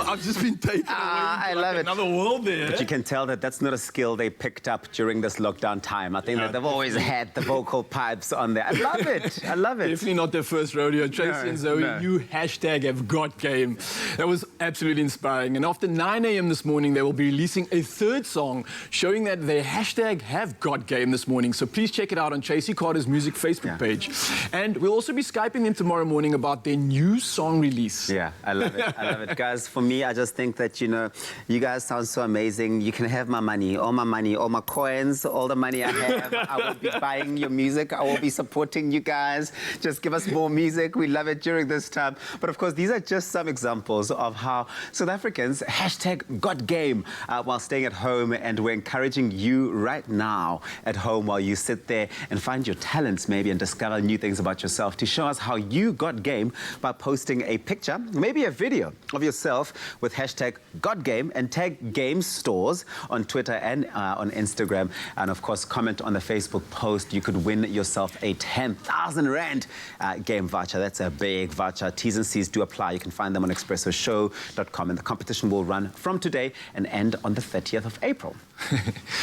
I've just been taken away I love it. Another world there. But you can tell that that's not a skill they picked up during this lockdown time. I think that they've always had the vocal pipes on there. I love it. I love it. Definitely not their first rodeo. Tracy and Zoe, you hashtag have got game. That was absolutely inspiring. And after 9 a.m. this morning, they will be releasing a third song showing that they hashtag have got game this morning. So please check it out on Tracy Carter's music Facebook page. And we'll also be Skyping them tomorrow morning about their new song release. Yeah, I love it. I love it. Guys, for me, me, I just think that, you know, you guys sound so amazing. You can have my money, all my coins, all the money I have. I will be buying your music. I will be supporting you guys. Just give us more music. We love it during this time. But of course, these are just some examples of how South Africans #got game while staying at home. And we're encouraging you right now at home while you sit there and find your talents maybe and discover new things about yourself, to show us how you got game by posting a picture, maybe a video of yourself with #GotGame and tag Game Stores on Twitter and on Instagram. And of course, comment on the Facebook post. You could win yourself a 10,000 Rand game voucher. That's a big voucher. T's and C's do apply. You can find them on expressoshow.com. And the competition will run from today and end on the 30th of April.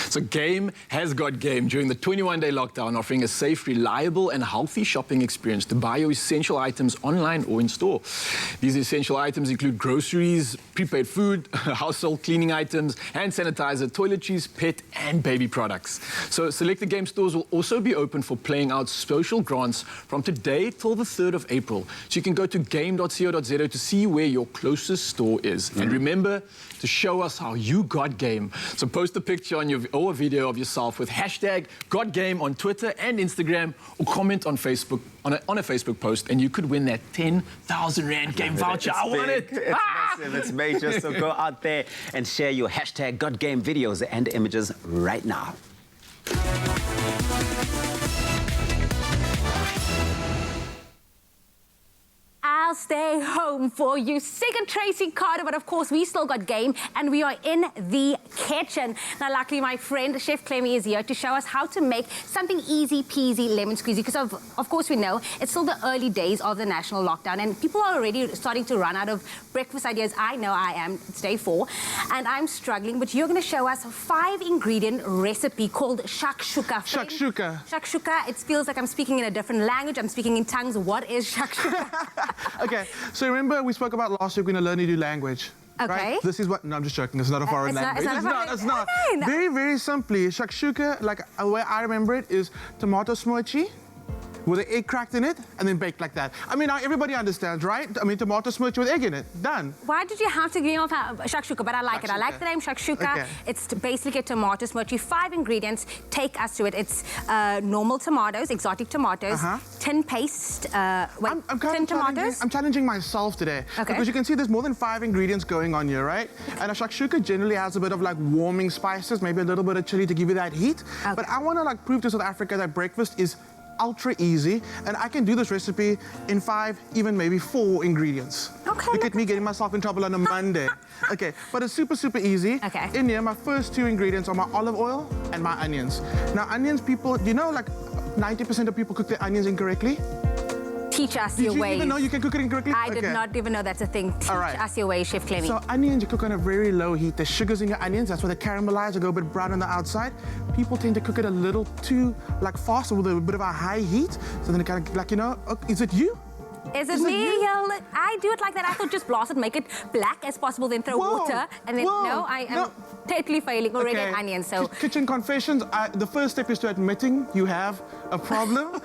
So Game has got game during the 21-day lockdown, offering a safe, reliable and healthy shopping experience to buy your essential items online or in store. These essential items include groceries, prepaid food, household cleaning items, hand sanitizer, toiletries, pet and baby products. So selected Game stores will also be open for playing out social grants from today till the 3rd of April. So you can go to game.co.za to see where your closest store is. And remember to show us how you got game. So post a picture on or a video of yourself with #GotGame on Twitter and Instagram, or comment on Facebook on a Facebook post, and you could win that 10,000 Rand game voucher. I want it. It's massive, it's major. So go out there and share your #GotGame videos and images right now. I'll stay home for you. Second Tracy Carter, but of course we still got game and we are in the kitchen. Now luckily my friend Chef Clemmy is here to show us how to make something easy peasy lemon squeezy, because of course we know it's still the early days of the national lockdown and people are already starting to run out of breakfast ideas. I know I am. It's day 4 and I'm struggling, but you're going to show us a 5-ingredient recipe called shakshuka. Shakshuka. Shakshuka. It feels like I'm speaking in a different language. I'm speaking in tongues. What is shakshuka? Okay, so remember we spoke about last week we're going to learn a new language. Okay. Right? This is what, no, I'm just joking. It's not a foreign language. It's not. Okay, no. Very, very simply, shakshuka, like the way I remember it, is tomato smoochy with an egg cracked in it and then baked like that. I mean, now everybody understands, right? I mean, tomato smoochy with egg in it. Done. Why did you have to give off shakshuka? But I like it. I like the name shakshuka. Okay. It's basically a tomato smoochy. 5 ingredients. Take us to it. It's normal tomatoes, exotic tomatoes, tin paste. Tin tomatoes. I'm challenging myself today. Okay. Because you can see there's more than 5 ingredients going on here, right? And a shakshuka generally has a bit of like warming spices, maybe a little bit of chili to give you that heat. Okay. But I want to like prove to South Africa that breakfast is ultra easy, and I can do this recipe in 5, even maybe 4 ingredients. Okay. Look at me getting myself in trouble on a Monday. Okay, but it's super, super easy. Okay. In here, my first 2 ingredients are my olive oil and my onions. Now, onions, people, do you know like 90% of people cook their onions incorrectly? Teach us Did your you ways. even know you can cook it incorrectly? I did not even know that's a thing. Teach us your ways, Chef Clemmy. So onions, you cook on a very low heat. There's sugars in your onions. That's why they caramelize or go a bit brown on the outside. People tend to cook it a little too like fast with a bit of a high heat. So then it kind of like, you know, is it you? Is it me? Yeah, look, I do it like that. I thought just blast it, make it black as possible, then throw water, and then no, I am totally failing already at onions. So kitchen confessions. The first step is to admitting you have a problem.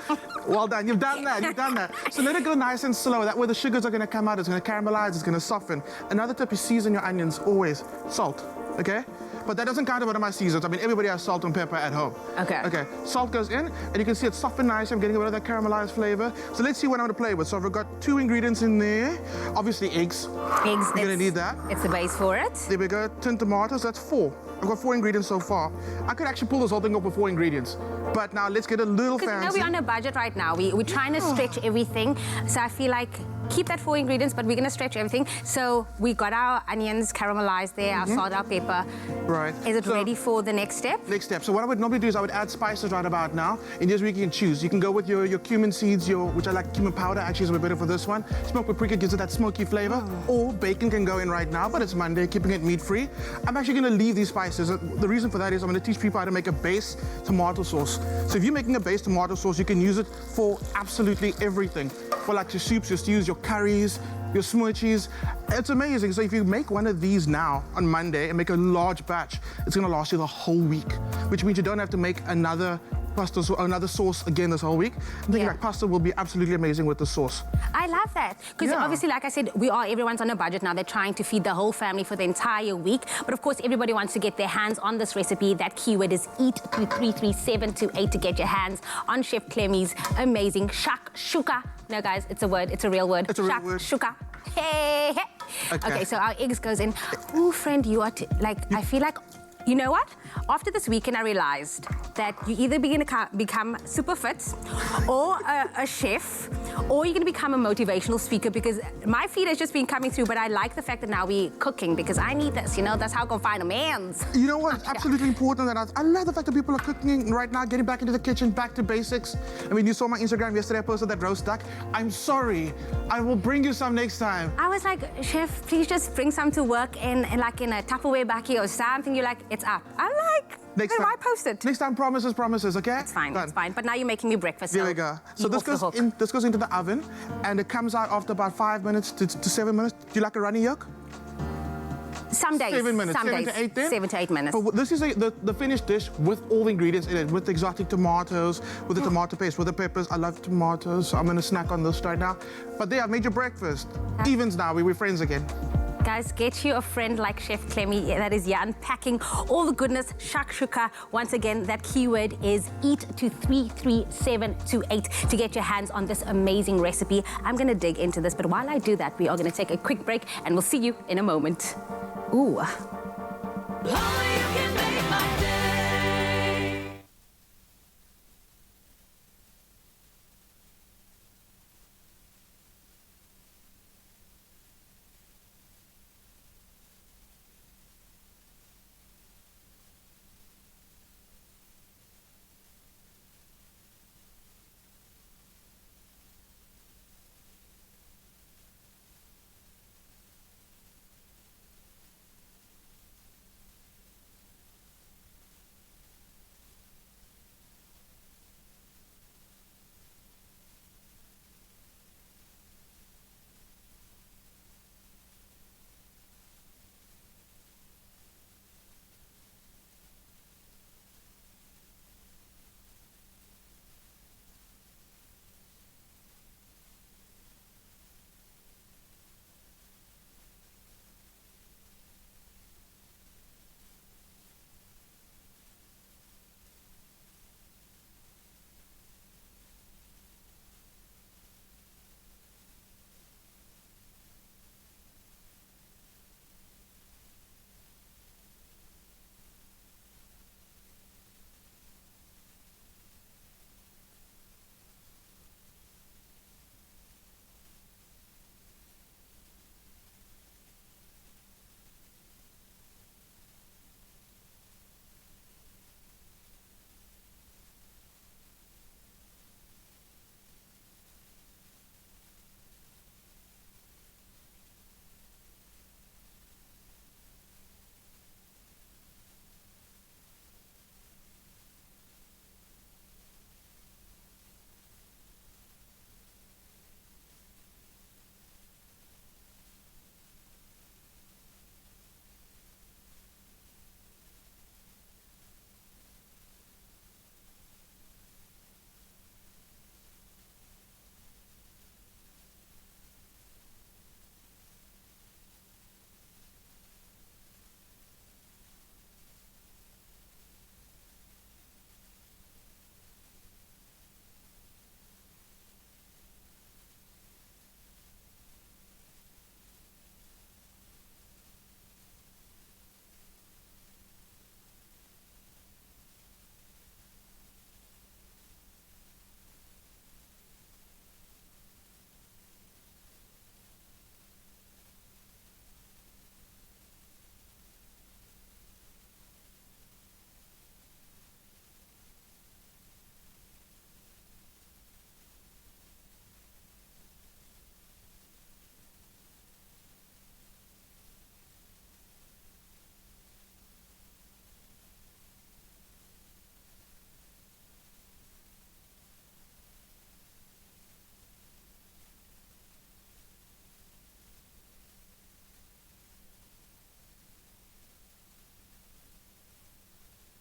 Well done. You've done that. You've done that. So let it go nice and slow. That way the sugars are going to come out. It's going to caramelize. It's going to soften. Another tip is season your onions always. Salt. Okay. But that doesn't count as one of my seasons. I mean, everybody has salt and pepper at home. Okay. Okay. Salt goes in, and you can see it's softened nice. I'm getting a bit of that caramelized flavor. So let's see what I'm going to play with. So I've got 2 ingredients in there. Obviously, eggs. Eggs. You're going to need that. It's the base for it. There we go. Tin tomatoes. That's 4. I've got 4 ingredients so far. I could actually pull this whole thing up with 4 ingredients. But now let's get a little fancy. Because you know we're on a budget right now. We're trying to stretch everything. So I feel like keep that 4 ingredients, but we're going to stretch everything. So we got our onions caramelized there, our salt, our pepper. Right. Is it ready for the next step? Next step. So what I would normally do is I would add spices right about now. And here's where you can choose. You can go with your cumin seeds, which I like cumin powder. Actually, is a bit better for this one. Smoked paprika gives it that smoky flavor. Or bacon can go in right now, but it's Monday, keeping it meat-free. I'm actually going to leave these spices. The reason for that is I'm going to teach people how to make a base tomato sauce. So if you're making a base tomato sauce, you can use it for absolutely everything. For like your soups, your stews, your curries, your smoothies. It's amazing. So if you make one of these now on Monday and make a large batch, it's going to last you the whole week, which means you don't have to make another pasta, another sauce again this whole week. I'm thinking like pasta will be absolutely amazing with the sauce. I love that. Because obviously, like I said, everyone's on a budget now. They're trying to feed the whole family for the entire week. But of course, everybody wants to get their hands on this recipe. That keyword is eat to 33728 to get your hands on Chef Clemmie's amazing shakshuka. No, guys, it's a word. It's a real word. It's a real word. Shakshuka. Hey, hey. Okay, so our eggs goes in. Oh, friend, you are I feel like, you know what? After this weekend, I realized that you either become super fit or a chef, or you're going to become a motivational speaker, because my feed has just been coming through, but I like the fact that now we're cooking because I need this, you know? That's how I can find a man's. You know what? It's absolutely important that I love the fact that people are cooking right now, getting back into the kitchen, back to basics. I mean, you saw my Instagram yesterday, I posted that roast duck. I'm sorry. I will bring you some next time. I was like, Chef, please just bring some to work in like in a Tupperware bucket or something. You're like, it's up. I'm like, why post it? Next time, promises, okay? It's fine, it's fine. But now you're making me breakfast. There we go. So this goes into the oven, and it comes out after about 5 minutes to 7 minutes. Do you like a runny yolk? Some days. 7 minutes. Some 7 days. to 8 then? 7 to 8 minutes. But this is the finished dish with all the ingredients in it, with exotic tomatoes, with the tomato paste, with the peppers. I love tomatoes, so I'm going to snack on this right now. But there, I made your breakfast. Evens now, we're friends again. Guys, get you a friend like Chef Clemmie that is here unpacking all the goodness, shakshuka. Once again, that keyword is eat to 33728 to get your hands on this amazing recipe. I'm going to dig into this, but while I do that, we are going to take a quick break, and we'll see you in a moment. Ooh. Only you can make my day.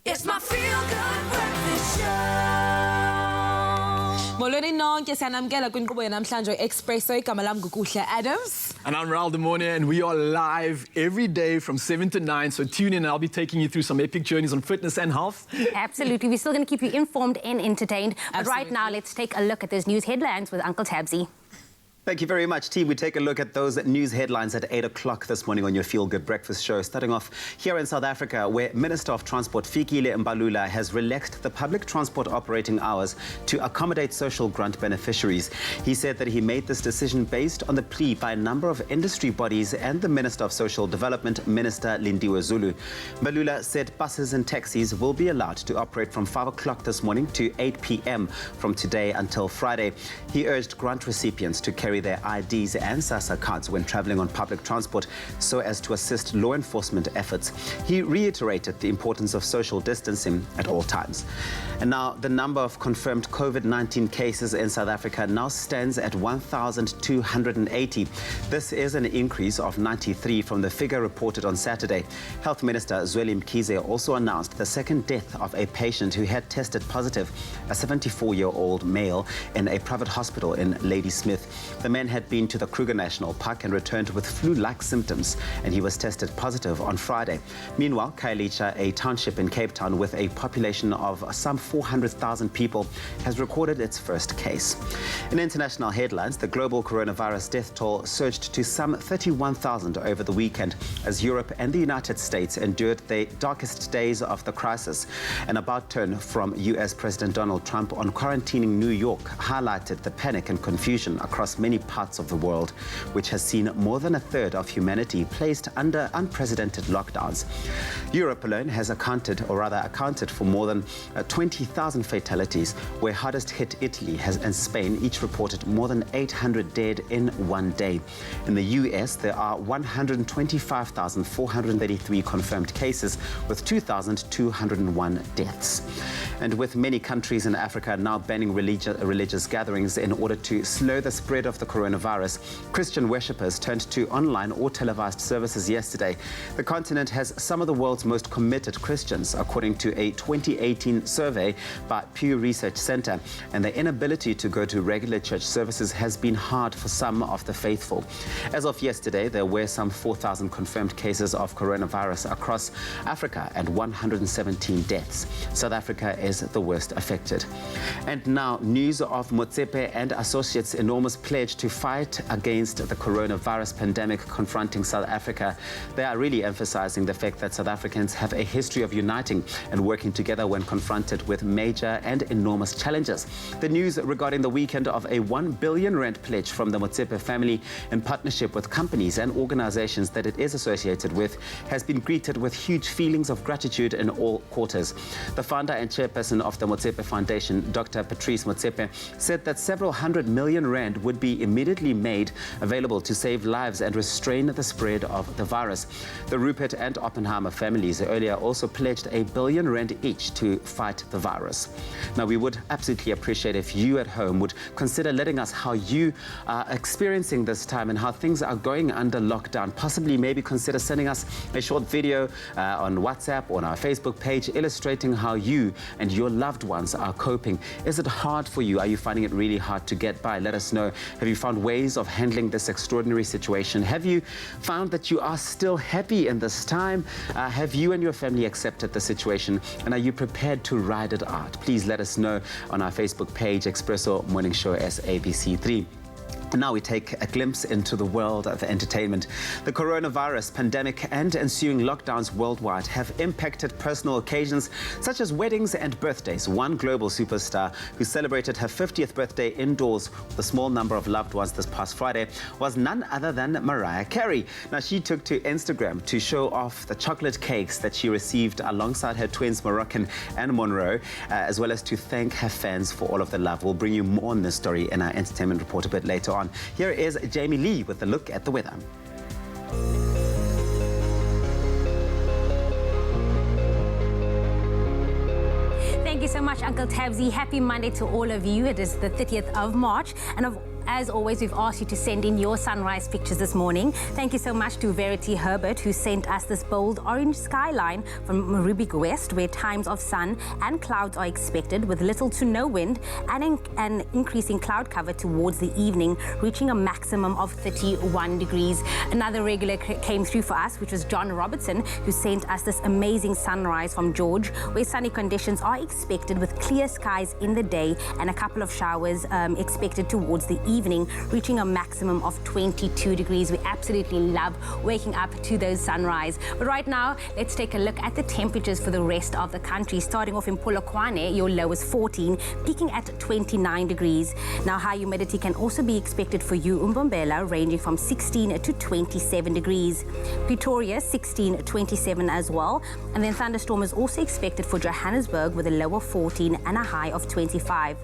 It's my feel-good breakfast show. Molweni nonke siyanamkela kwinkqubo yanamhlanje Expresso igama lam nguKuhle Adams. And I'm Raul Demonia, and we are live every day from 7 to 9. So tune in, and I'll be taking you through some epic journeys on fitness and health. Absolutely. We're still going to keep you informed and entertained. But right now, let's take a look at those news headlines with Uncle Tabsy. Thank you very much, team. We take a look at those news headlines at 8 o'clock this morning on your Feel Good Breakfast show. Starting off here in South Africa, where Minister of Transport Fikile Mbalula has relaxed the public transport operating hours to accommodate social grant beneficiaries. He said that he made this decision based on the plea by a number of industry bodies and the Minister of Social Development, Minister Lindiwe Zulu. Mbalula said buses and taxis will be allowed to operate from 5 o'clock this morning to 8 p.m. from today until Friday. He urged grant recipients to carry their IDs and SASSA cards when traveling on public transport so as to assist law enforcement efforts. He reiterated the importance of social distancing at all times. And now the number of confirmed COVID-19 cases in South Africa now stands at 1,280. This is an increase of 93 from the figure reported on Saturday. Health Minister Zweli Mkhize also announced the second death of a patient who had tested positive, a 74-year-old male in a private hospital in Ladysmith. The man had been to the Kruger National Park and returned with flu-like symptoms, and he was tested positive on Friday. Meanwhile, Khayelitsha, a township in Cape Town with a population of some 400,000 people, has recorded its first case. In international headlines, the global coronavirus death toll surged to some 31,000 over the weekend as Europe and the United States endured the darkest days of the crisis. An about turn from U.S. President Donald Trump on quarantining New York highlighted the panic and confusion across many parts of the world, which has seen more than a third of humanity placed under unprecedented lockdowns. Europe alone has accounted for more than 20,000 fatalities, where hardest hit Italy and Spain each reported more than 800 dead in one day. In the US, there are 125,433 confirmed cases with 2,201 deaths. And with many countries in Africa now banning religious gatherings in order to slow the spread of the coronavirus, Christian worshippers turned to online or televised services yesterday. The continent has some of the world's most committed Christians, according to a 2018 survey by Pew Research Center, and the inability to go to regular church services has been hard for some of the faithful. As of yesterday, there were some 4,000 confirmed cases of coronavirus across Africa and 117 deaths. South Africa is the worst affected. And now, news of Motsepe and Associates' enormous pledge to fight against the coronavirus pandemic confronting South Africa. They are really emphasizing the fact that South Africans have a history of uniting and working together when confronted with major and enormous challenges. The news regarding the weekend of a 1 billion rand pledge from the Motsepe family in partnership with companies and organizations that it is associated with has been greeted with huge feelings of gratitude in all quarters. The founder and chairperson of the Motsepe Foundation, Dr. Patrice Motsepe, said that several hundred million rand would be immediately made available to save lives and restrain the spread of the virus. The Rupert and Oppenheimer families earlier also pledged R1 billion each to fight the virus. Now, we would absolutely appreciate if you at home would consider letting us how you are experiencing this time and how things are going under lockdown. Possibly maybe consider sending us a short video on WhatsApp or on our Facebook page illustrating how you and your loved ones are coping. Is it hard for you? Are you finding it really hard to get by? Let us know. Have you found ways of handling this extraordinary situation? Have you found that you are still happy in this time? Have you and your family accepted the situation? And are you prepared to ride it out? Please let us know on our Facebook page, Expresso Morning Show SABC3. Now we take a glimpse into the world of entertainment. The coronavirus pandemic and ensuing lockdowns worldwide have impacted personal occasions such as weddings and birthdays. One global superstar who celebrated her 50th birthday indoors with a small number of loved ones this past Friday was none other than Mariah Carey. Now, she took to Instagram to show off the chocolate cakes that she received alongside her twins Moroccan and Monroe, as well as to thank her fans for all of the love. We'll bring you more on this story in our entertainment report a bit later on. Here is Jamie Lee with a look at the weather. Thank you so much, Uncle Tabsy. Happy Monday to all of you. It is the 30th of March. And as always, we've asked you to send in your sunrise pictures this morning. Thank you so much to Verity Herbert, who sent us this bold orange skyline from Rubik West, where times of sun and clouds are expected with little to no wind and an increasing cloud cover towards the evening, reaching a maximum of 31 degrees. Another regular came through for us, which was John Robertson, who sent us this amazing sunrise from George, where sunny conditions are expected with clear skies in the day and a couple of showers expected towards the evening, reaching a maximum of 22 degrees. We absolutely love waking up to those sunrise. But right now, let's take a look at the temperatures for the rest of the country. Starting off in Polokwane, your low is 14, peaking at 29 degrees. Now, high humidity can also be expected for you, Umbombela, ranging from 16 to 27 degrees. Pretoria, 16, 27 as well. And then thunderstorm is also expected for Johannesburg with a low of 14 and a high of 25.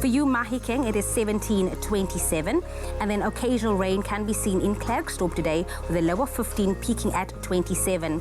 For you, Mahikeng, it is 17, 27. And then occasional rain can be seen in Klerksdorp today with a low of 15, peaking at 27.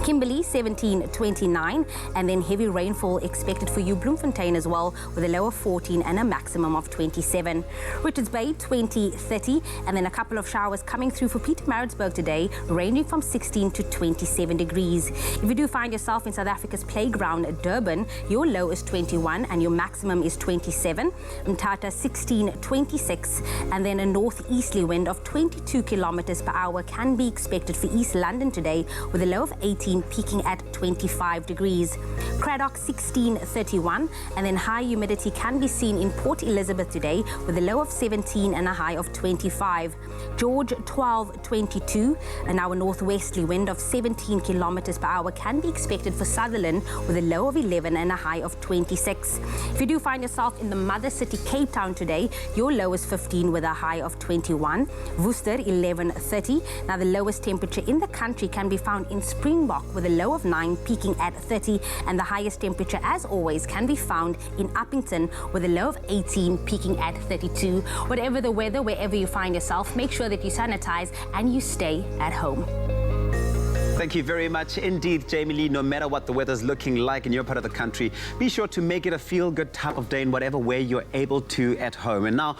Kimberley, 17, 29, and then heavy rainfall expected for you, Bloemfontein, as well, with a low of 14 and a maximum of 27. Richards Bay, 20, 30, and then a couple of showers coming through for Pietermaritzburg today, ranging from 16 to 27 degrees. If you do find yourself in South Africa's playground, Durban, your low is 21 and your maximum is 27. Mthatha, 16, 26, and then a northeasterly wind of 22 kilometers per hour can be expected for East London today, with a low of 18, peaking at 25 degrees. Craddock, 16, 31, and then high humidity can be seen in Port Elizabeth today with a low of 17 and a high of 25. George, 12, 22, and now a northwesterly wind of 17 kilometers per hour can be expected for Sutherland with a low of 11 and a high of 26. If you do find yourself in the mother city, Cape Town today, your low is 15 with a high of 21. Worcester, 11, 30. Now the lowest temperature in the country can be found in Springbok with a low of 9, peaking at 30, and the highest temperature, as always, can be found in Uppington with a low of 18, peaking at 32. Whatever the weather, wherever you find yourself, make sure that you sanitize and you stay at home. Thank you very much indeed, Jamie Lee. No matter what the weather's looking like in your part of the country, be sure to make it a feel-good type of day in whatever way you're able to at home. And now,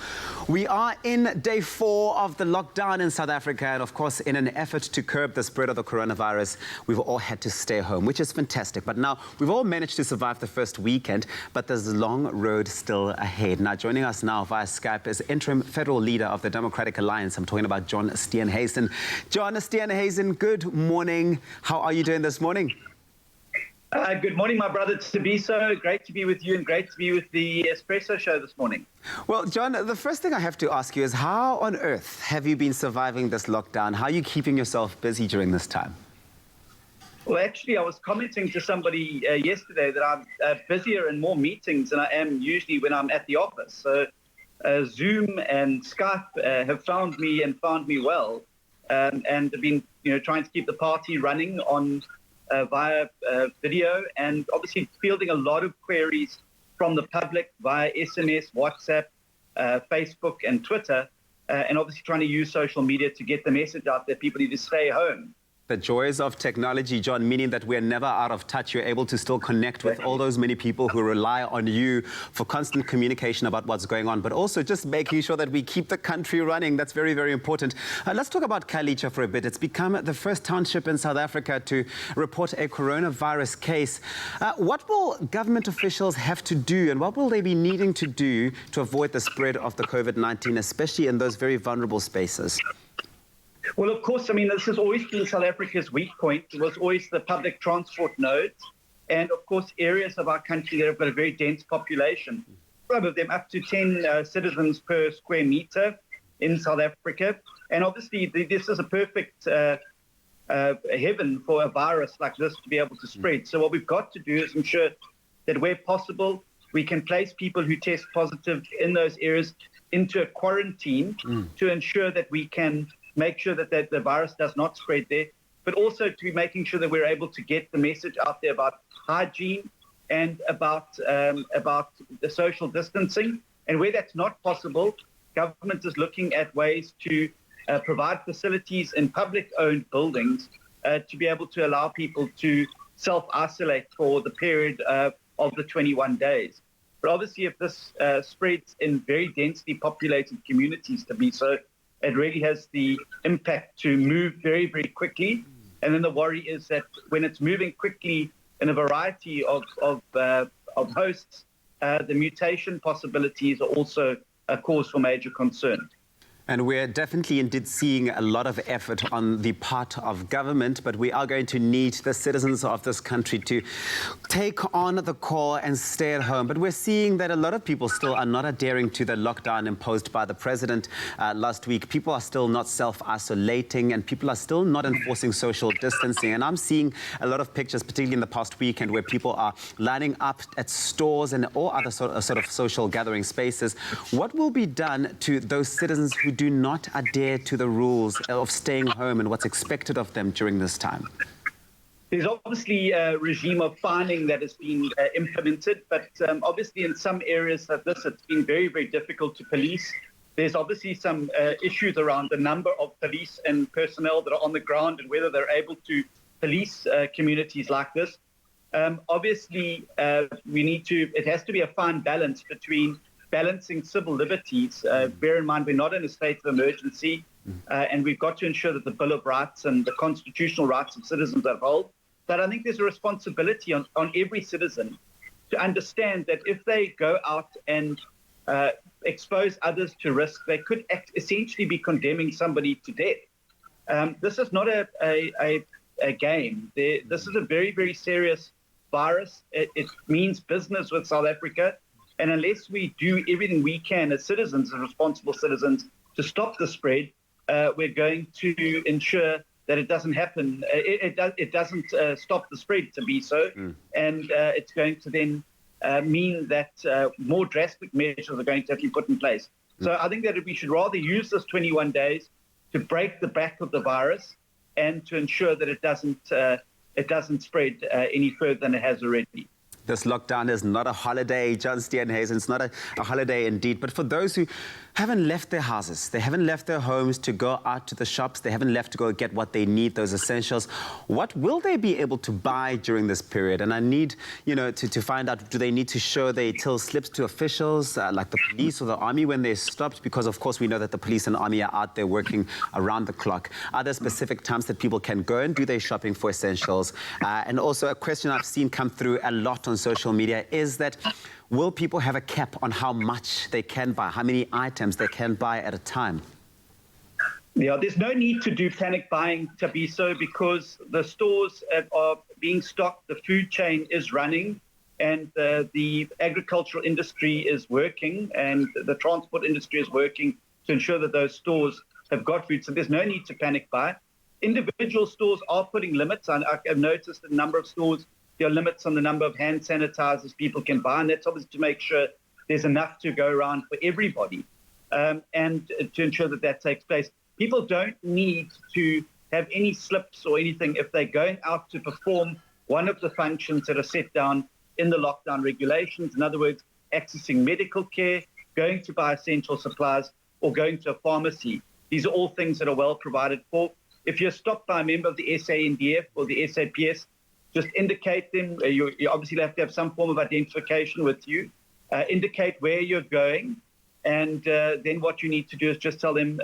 we are in day 4 of the lockdown in South Africa. And of course, in an effort to curb the spread of the coronavirus, we've all had to stay home, which is fantastic. But now, we've all managed to survive the first weekend, but there's a long road still ahead. Now, joining us now via Skype is interim federal leader of the Democratic Alliance. I'm talking about John Steenhuisen. John Steenhuisen, good morning. How are you doing this morning? Good morning, my brother Tabiso. Great to be with you and great to be with the Expresso show this morning. Well, John, the first thing I have to ask you is how on earth have you been surviving this lockdown? How are you keeping yourself busy during this time? Well, actually, I was commenting to somebody yesterday that I'm busier in more meetings than I am usually when I'm at the office. So Zoom and Skype have found me well. And have been, trying to keep the party running on via video, and obviously fielding a lot of queries from the public via SMS, WhatsApp, Facebook, and Twitter, and obviously trying to use social media to get the message out there. People need to stay home. The joys of technology, John, meaning that we're never out of touch. You're able to still connect with all those many people who rely on you for constant communication about what's going on, but also just making sure that we keep the country running. That's very, very important. Let's talk about Khayelitsha for a bit. It's become the first township in South Africa to report a coronavirus case. What will government officials have to do, and what will they be needing to do to avoid the spread of the COVID-19, especially in those very vulnerable spaces? Well, of course, this has always been South Africa's weak point. It was always the public transport nodes and, of course, areas of our country that have got a very dense population. Some of them up to 10 citizens per square meter in South Africa. And obviously, this is a perfect heaven for a virus like this to be able to spread. So what we've got to do is ensure that where possible, we can place people who test positive in those areas into a quarantine to ensure that we can make sure that the virus does not spread there, but also to be making sure that we're able to get the message out there about hygiene and about the social distancing. And where that's not possible, government is looking at ways to provide facilities in public-owned buildings to be able to allow people to self-isolate for the period of the 21 days. But obviously, if this spreads in very densely populated communities to be so, it really has the impact to move very, very quickly. And then the worry is that when it's moving quickly in a variety of hosts, the mutation possibilities are also a cause for major concern. And we're definitely indeed seeing a lot of effort on the part of government, but we are going to need the citizens of this country to take on the call and stay at home. But we're seeing that a lot of people still are not adhering to the lockdown imposed by the president last week. People are still not self-isolating, and people are still not enforcing social distancing. And I'm seeing a lot of pictures, particularly in the past weekend, where people are lining up at stores and all other sort of social gathering spaces. What will be done to those citizens who do not adhere to the rules of staying home and what's expected of them during this time? There's obviously a regime of fining that has been implemented, but obviously in some areas like this, it's been very, very difficult to police. There's obviously some issues around the number of police and personnel that are on the ground and whether they're able to police communities like this. Obviously, it has to be a fine balance between balancing civil liberties. Bear in mind, we're not in a state of emergency, and we've got to ensure that the Bill of Rights and the constitutional rights of citizens are upheld. But I think there's a responsibility on every citizen to understand that if they go out and expose others to risk, they could essentially be condemning somebody to death. This is not a game. This is a very, very serious virus. It means business with South Africa. And unless we do everything we can as citizens, as responsible citizens, to stop the spread, we're going to ensure that it doesn't happen. It doesn't stop the spread to be so. And it's going to then mean that more drastic measures are going to have to be put in place. So I think that we should rather use this 21 days to break the back of the virus and to ensure that it doesn't spread any further than it has already. This lockdown is not a holiday, John Steenhuisen. It's not a holiday indeed. But for those who haven't left their houses, they haven't left their homes to go out to the shops, they haven't left to go get what they need, those essentials, what will they be able to buy during this period? And I need, to find out, do they need to show their till slips to officials like the police or the army when they're stopped? Because, of course, we know that the police and army are out there working around the clock. Are there specific times that people can go and do their shopping for essentials? And also a question I've seen come through a lot on social media is that will people have a cap on how much they can buy, how many items they can buy at a time? Yeah, there's no need to do panic buying, Tabiso, because the stores are being stocked, the food chain is running, and the agricultural industry is working, and the transport industry is working to ensure that those stores have got food. So there's no need to panic buy. Individual stores are putting limits. I've noticed a number of stores, there are limits on the number of hand sanitizers people can buy, and that's obviously to make sure there's enough to go around for everybody, and to ensure that that takes place. People don't need to have any slips or anything if they're going out to perform one of the functions that are set down in the lockdown regulations. In other words, accessing medical care, going to buy essential supplies, or going to a pharmacy. These are all things that are well provided for. If you're stopped by a member of the SANDF or the SAPS, just indicate them. You obviously have to have some form of identification with you. Indicate where you're going, and then what you need to do is just tell them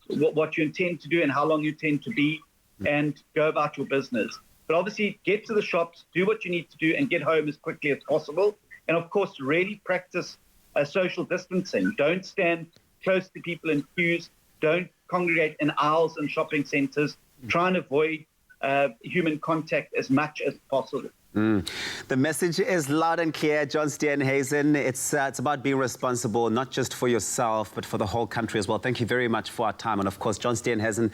what you intend to do and how long you intend to be, and go about your business. But obviously, get to the shops, do what you need to do, and get home as quickly as possible. And of course, really practice social distancing. Don't stand close to people in queues. Don't congregate in aisles and shopping centres. Try and avoid human contact as much as possible. The message is loud and clear, John Steenhuisen. It's about being responsible, not just for yourself, but for the whole country as well. Thank you very much for our time. And of course, John Steenhuisen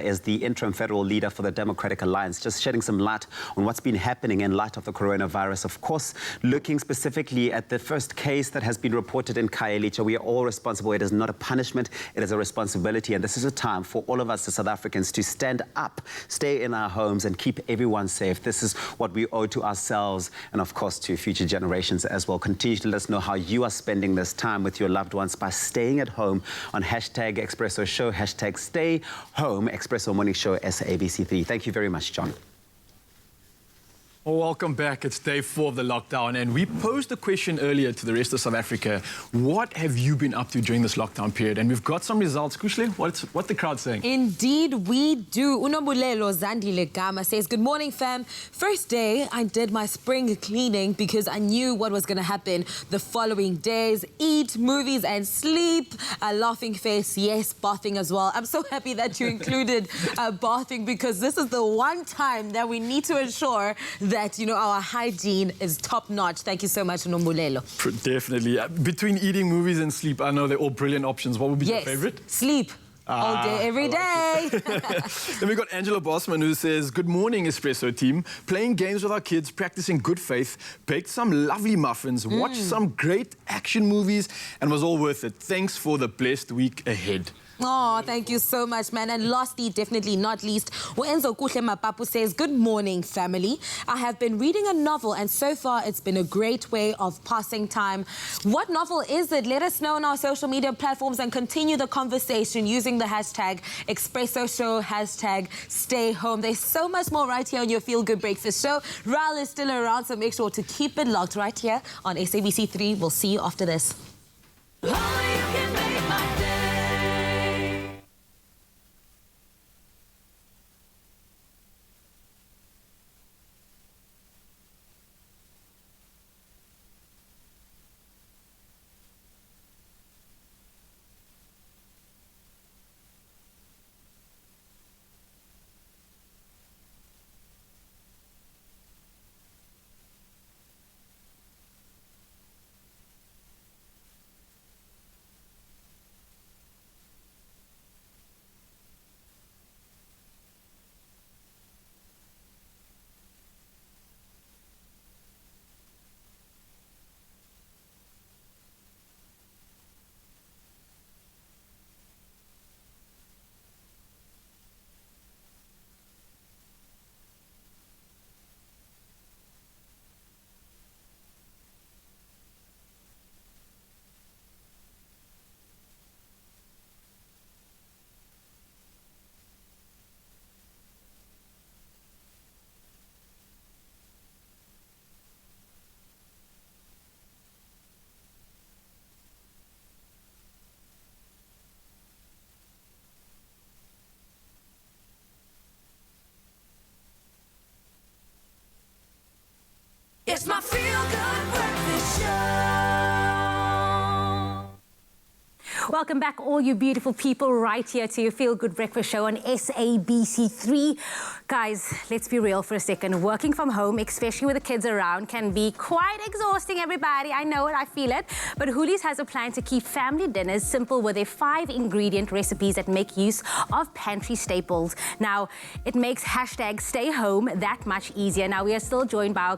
is the interim federal leader for the Democratic Alliance, just shedding some light on what's been happening in light of the coronavirus. Of course, looking specifically at the first case that has been reported in Khayelitsha. We are all responsible. It is not a punishment. It is a responsibility. And this is a time for all of us as South Africans to stand up, stay in our homes, and keep everyone safe. This is what we owe to ourselves and, of course, to future generations as well. Continue to let us know how you are spending this time with your loved ones by staying at home on hashtag Expresso Show, hashtag Stay Home, Expresso Morning Show, SABC3. Thank you very much, John. Welcome back. It's day 4 of the lockdown, and we posed a question earlier to the rest of South Africa. What have you been up to during this lockdown period? And we've got some results. Kushle, what the crowd saying? Indeed, we do. Unombulelo Zandile Gama says, good morning, fam. First day, I did my spring cleaning because I knew what was going to happen the following days. Eat, movies, and sleep. A laughing face, yes, bathing as well. I'm so happy that you included bathing, because this is the one time that we need to ensure that, you know, our hygiene is top-notch. Thank you so much, Nombulelo. Definitely. Between eating, movies, and sleep, I know they're all brilliant options. What would be your favorite? Sleep. All day, every day. Then we've got Angela Bossman, who says, good morning, Expresso team. Playing games with our kids, practicing good faith, baked some lovely muffins, watched some great action movies, and was all worth it. Thanks for the blessed week ahead. Oh, thank you so much, man. And lastly, definitely not least, Enzo Kuhle Mapapu says, good morning, family. I have been reading a novel, and so far it's been a great way of passing time. What novel is it? Let us know on our social media platforms and continue the conversation using the hashtag Expresso Show, hashtag Stay Home. There's so much more right here on your Feel Good Breakfast Show. Ral is still around, so make sure to keep it locked right here on SABC3. We'll see you after this. It's my Feel Good Breakfast Show. Welcome back, all you beautiful people, right here to your Feel Good Breakfast Show on SABC3. Guys, let's be real for a second. Working from home, especially with the kids around, can be quite exhausting, everybody. I know it, I feel it. But Hoolies has a plan to keep family dinners simple with their 5-ingredient recipes that make use of pantry staples. Now, it makes hashtag Stay Home that much easier. Now, we are still joined by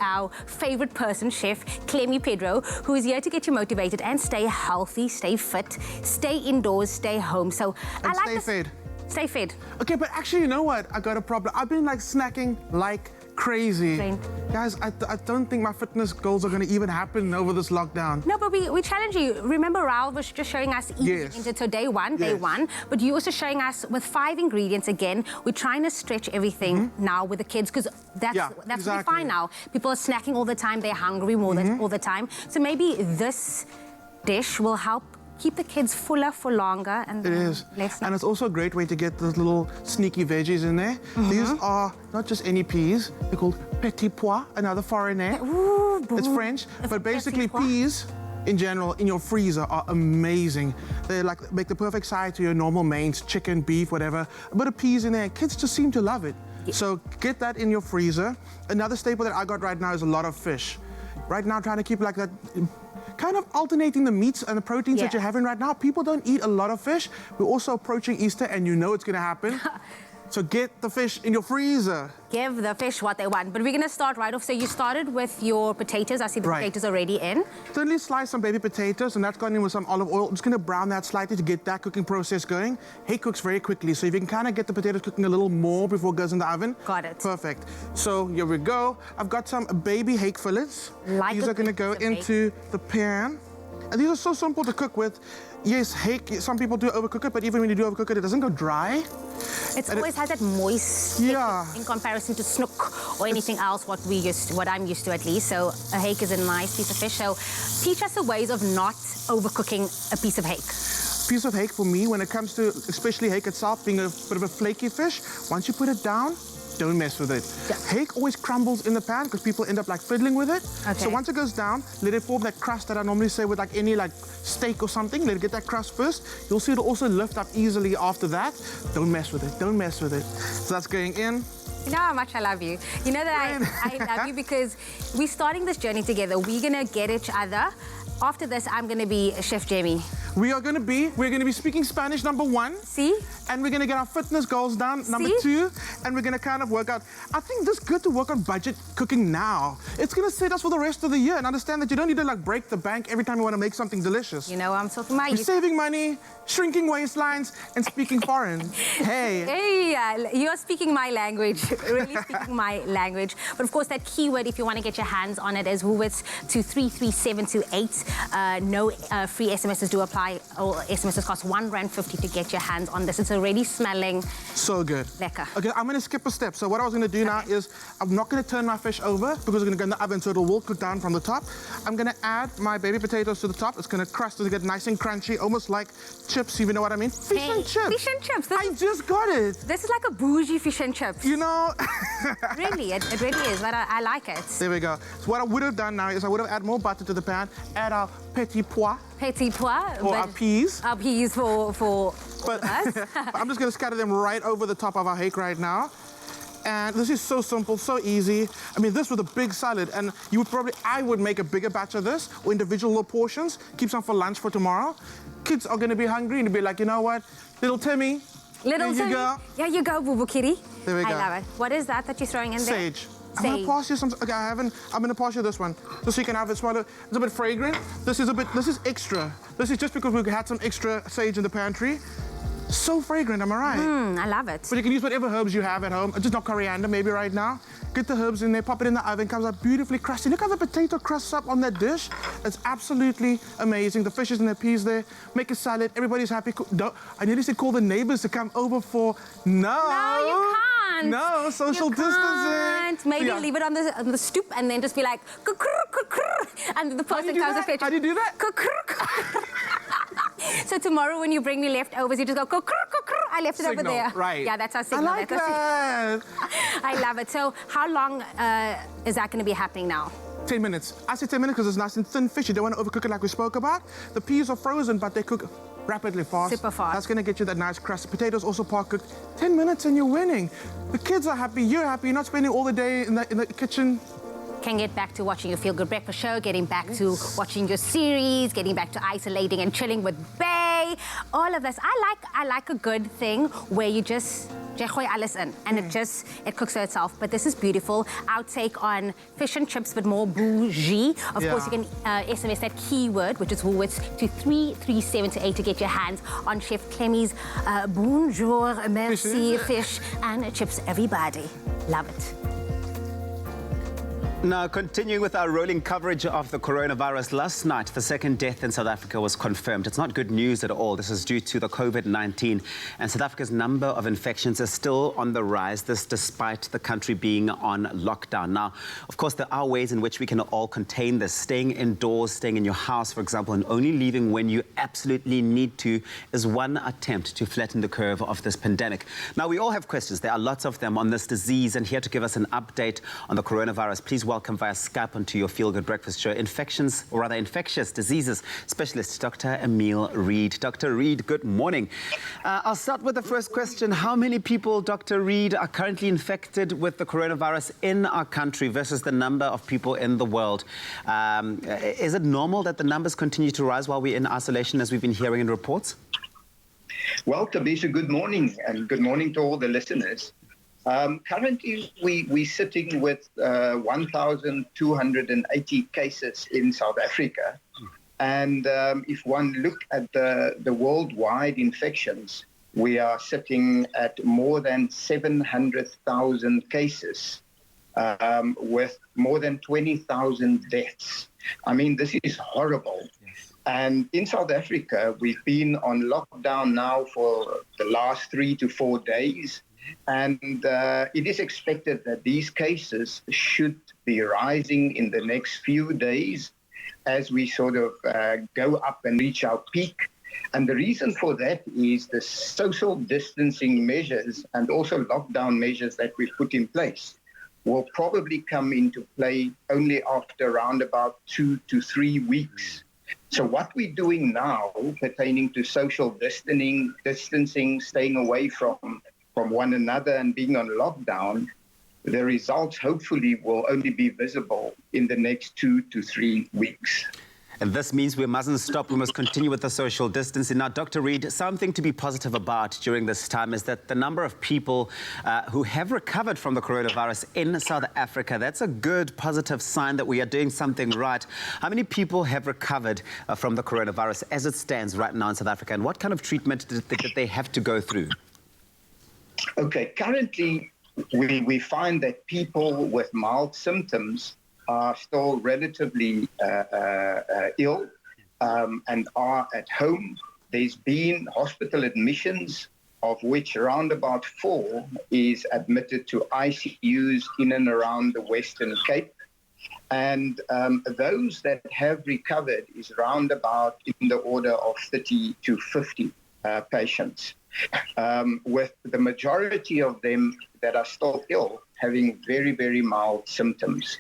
our favorite person, Chef Clemmy Pedro, who is here to get you motivated and stay healthy, stay fit, stay indoors, stay home. So and I like stay this. fed. Stay fed. Okay, but actually, you know what? I got a problem. I've been like snacking like crazy. Same. Guys, I don't think my fitness goals are going to even happen over this lockdown. No, but we challenge you. Remember, Raul was just showing us eating into day one, but you also showing us with 5 ingredients again. We're trying to stretch everything now with the kids, because that's really fine now. People are snacking all the time. They're hungry more than all the time. So maybe this dish will help keep the kids fuller for longer and less. And it's also a great way to get those little sneaky veggies in there. These are not just any peas. They're called petit pois, another foreign name. It's French, but basically peas in general in your freezer are amazing. They like make the perfect side to your normal mains, chicken, beef, whatever. A bit of peas in there. Kids just seem to love it. So get that in your freezer. Another staple that I got right now is a lot of fish. Right now, trying to keep like that, kind of alternating the meats and the proteins that you're having right now. People don't eat a lot of fish. We're also approaching Easter, and you know it's going to happen. So get the fish in your freezer. Give the fish what they want. But we're going to start right off. So you started with your potatoes. I see the potatoes already in. Thinly slice some baby potatoes, and that's gone in with some olive oil. I'm just going to brown that slightly to get that cooking process going. It cooks very quickly, so if you can kind of get the potatoes cooking a little more before it goes in the oven. Got it. Perfect. So here we go. I've got some baby hake fillets. These are going to go into the pan. And these are so simple to cook with. Yes, hake, some people do overcook it, but even when you do overcook it, it doesn't go dry. It always has that moist in comparison to snook or anything else what I'm used to at least. So a hake is a nice piece of fish. So teach us the ways of not overcooking a piece of hake. Piece of hake for me, when it comes to especially hake itself being a bit of a flaky fish, once you put it down, don't mess with it. Yeah. Hake always crumbles in the pan because people end up like fiddling with it. Okay. So once it goes down, let it form that crust that I normally say with like any like steak or something. Let it get that crust first. You'll see it'll also lift up easily after that. Don't mess with it. Don't mess with it. So that's going in. You know how much I love you. You know that I love you because we're starting this journey together. We're gonna get each other. After this, I'm gonna be Chef Jamie. We're gonna be speaking Spanish, number 1. See? And we're gonna get our fitness goals down, number 2. And we're gonna kind of work out. I think this is good to work on budget cooking now. It's gonna set us for the rest of the year and understand that you don't need to like break the bank every time you wanna make something delicious. You know what I'm talking about? We're saving money, shrinking waistlines, and speaking foreign. Hey. Hey, you're speaking my language, really speaking my language. But of course, that keyword, if you want to get your hands on it, is Woolworths to 33728. No free SMSs do apply. All SMSs cost R1.50 to get your hands on this. It's already smelling so good. Lekker. Okay, I'm going to skip a step. So what I was going to do now is I'm not going to turn my fish over because we're going to go in the oven so it will cook down from the top. I'm going to add my baby potatoes to the top. It's going to crust to get nice and crunchy, almost like chips, if you know what I mean. Fish and chips. Fish and chips. I just got it. This is like a bougie fish and chips. You know. Really, it really is, but I like it. There we go. So what I would have done now is I would have added more butter to the pan, add our petit pois. Petit pois. Or our peas. Our peas for us. I'm just going to scatter them right over the top of our hake right now. And this is so simple, so easy. I mean, this with a big salad, and I would make a bigger batch of this, or individual little portions, keep some for lunch for tomorrow. Kids are going to be hungry and be like, you know what, little Timmy, here you go. Here you go, Boo Boo Kitty. There we go. I love it. What is that you're throwing in there? Sage. I'm going to pass you some. Okay, I'm going to pass you this one, just so you can have it swallow. It's a bit fragrant. This is extra. This is just because we had some extra sage in the pantry. So fragrant, am I right? I love it. But you can use whatever herbs you have at home. Just not coriander, maybe right now. Get the herbs in there, pop it in the oven, comes out beautifully crusty. Look how the potato crusts up on that dish. It's absolutely amazing. The fishes and the peas there. Make a salad. Everybody's happy. I nearly said call the neighbors to come over for... No, you can't. No, social distancing. Maybe leave it on the stoop and then just be like, and the person comes and fetches. How do you do that? So tomorrow when you bring me leftovers, you just go, I left it over there. Right. Yeah, that's our signal. I like that. I love it. So how long is that going to be happening now? 10 minutes. I say 10 minutes because it's nice and thin fish. You don't want to overcook it like we spoke about. The peas are frozen, but they cook rapidly fast. Super fast. That's going to get you that nice crust. The potatoes also part cooked. 10 minutes and you're winning. The kids are happy. You're happy. You're not spending all the day in the kitchen. Can get back to watching your Feel Good Breakfast show, getting back to watching your series, getting back to isolating and chilling with Bay. All of this. I like a good thing where you just gooi alles in and it cooks for itself. But this is beautiful. Our take on fish and chips, but more bougie. Of course, you can SMS that keyword, which is Woolworths, to 33728 to get your hands on Chef Clemmy's bonjour, merci, fish and chips. Everybody, love it. Now, continuing with our rolling coverage of the coronavirus, last night the second death in South Africa was confirmed. It's not good news at all. This is due to the COVID-19, and South Africa's number of infections is still on the rise, this despite the country being on lockdown. Now, of course, there are ways in which we can all contain this. Staying indoors, staying in your house, for example, and only leaving when you absolutely need to is one attempt to flatten the curve of this pandemic. Now, we all have questions. There are lots of them on this disease, and here to give us an update on the coronavirus, please welcome via Skype onto your Feel Good Breakfast show, infectious diseases specialist, Dr. Emil Reed. Dr. Reed, good morning. I'll start with the first question. How many people, Dr. Reed, are currently infected with the coronavirus in our country versus the number of people in the world? Is it normal that the numbers continue to rise while we're in isolation, as we've been hearing in reports? Well, Tabisha, good morning, and good morning to all the listeners. Currently, we're sitting with 1,280 cases in South Africa. And if one look at the worldwide infections, we are sitting at more than 700,000 cases with more than 20,000 deaths. I mean, this is horrible. And in South Africa, we've been on lockdown now for the last 3 to 4 days. And it is expected that these cases should be rising in the next few days as we sort of go up and reach our peak. And the reason for that is the social distancing measures and also lockdown measures that we've put in place will probably come into play only after around about 2 to 3 weeks. So what we're doing now pertaining to social distancing, staying away from one another and being on lockdown, the results hopefully will only be visible in the next 2 to 3 weeks. And this means we mustn't stop. We must continue with the social distancing. Now, Dr. Reed, something to be positive about during this time is that the number of people who have recovered from the coronavirus in South Africa, that's a good, positive sign that we are doing something right. How many people have recovered from the coronavirus as it stands right now in South Africa? And what kind of treatment did they have to go through? Okay, currently we find that people with mild symptoms are still relatively ill and are at home. There's been hospital admissions, of which around about 4 is admitted to ICUs in and around the Western Cape. And those that have recovered is around about in the order of 30 to 50 patients, with the majority of them that are still ill having very, very mild symptoms.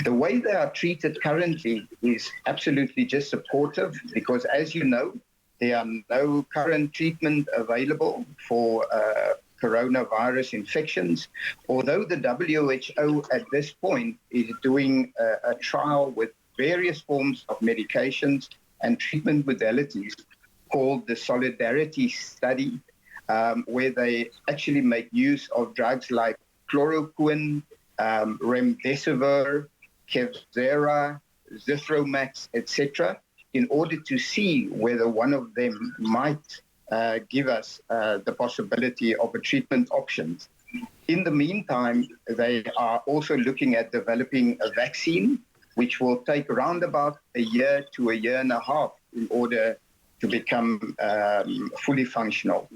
The way they are treated currently is absolutely just supportive because, as you know, there are no current treatment available for coronavirus infections, although the WHO at this point is doing a trial with various forms of medications and treatment modalities called the Solidarity Study, where they actually make use of drugs like chloroquine, remdesivir, Kevzara, Zithromax, etc., in order to see whether one of them might give us the possibility of a treatment option. In the meantime, they are also looking at developing a vaccine, which will take around about a year to a year and a half in order to become fully functional.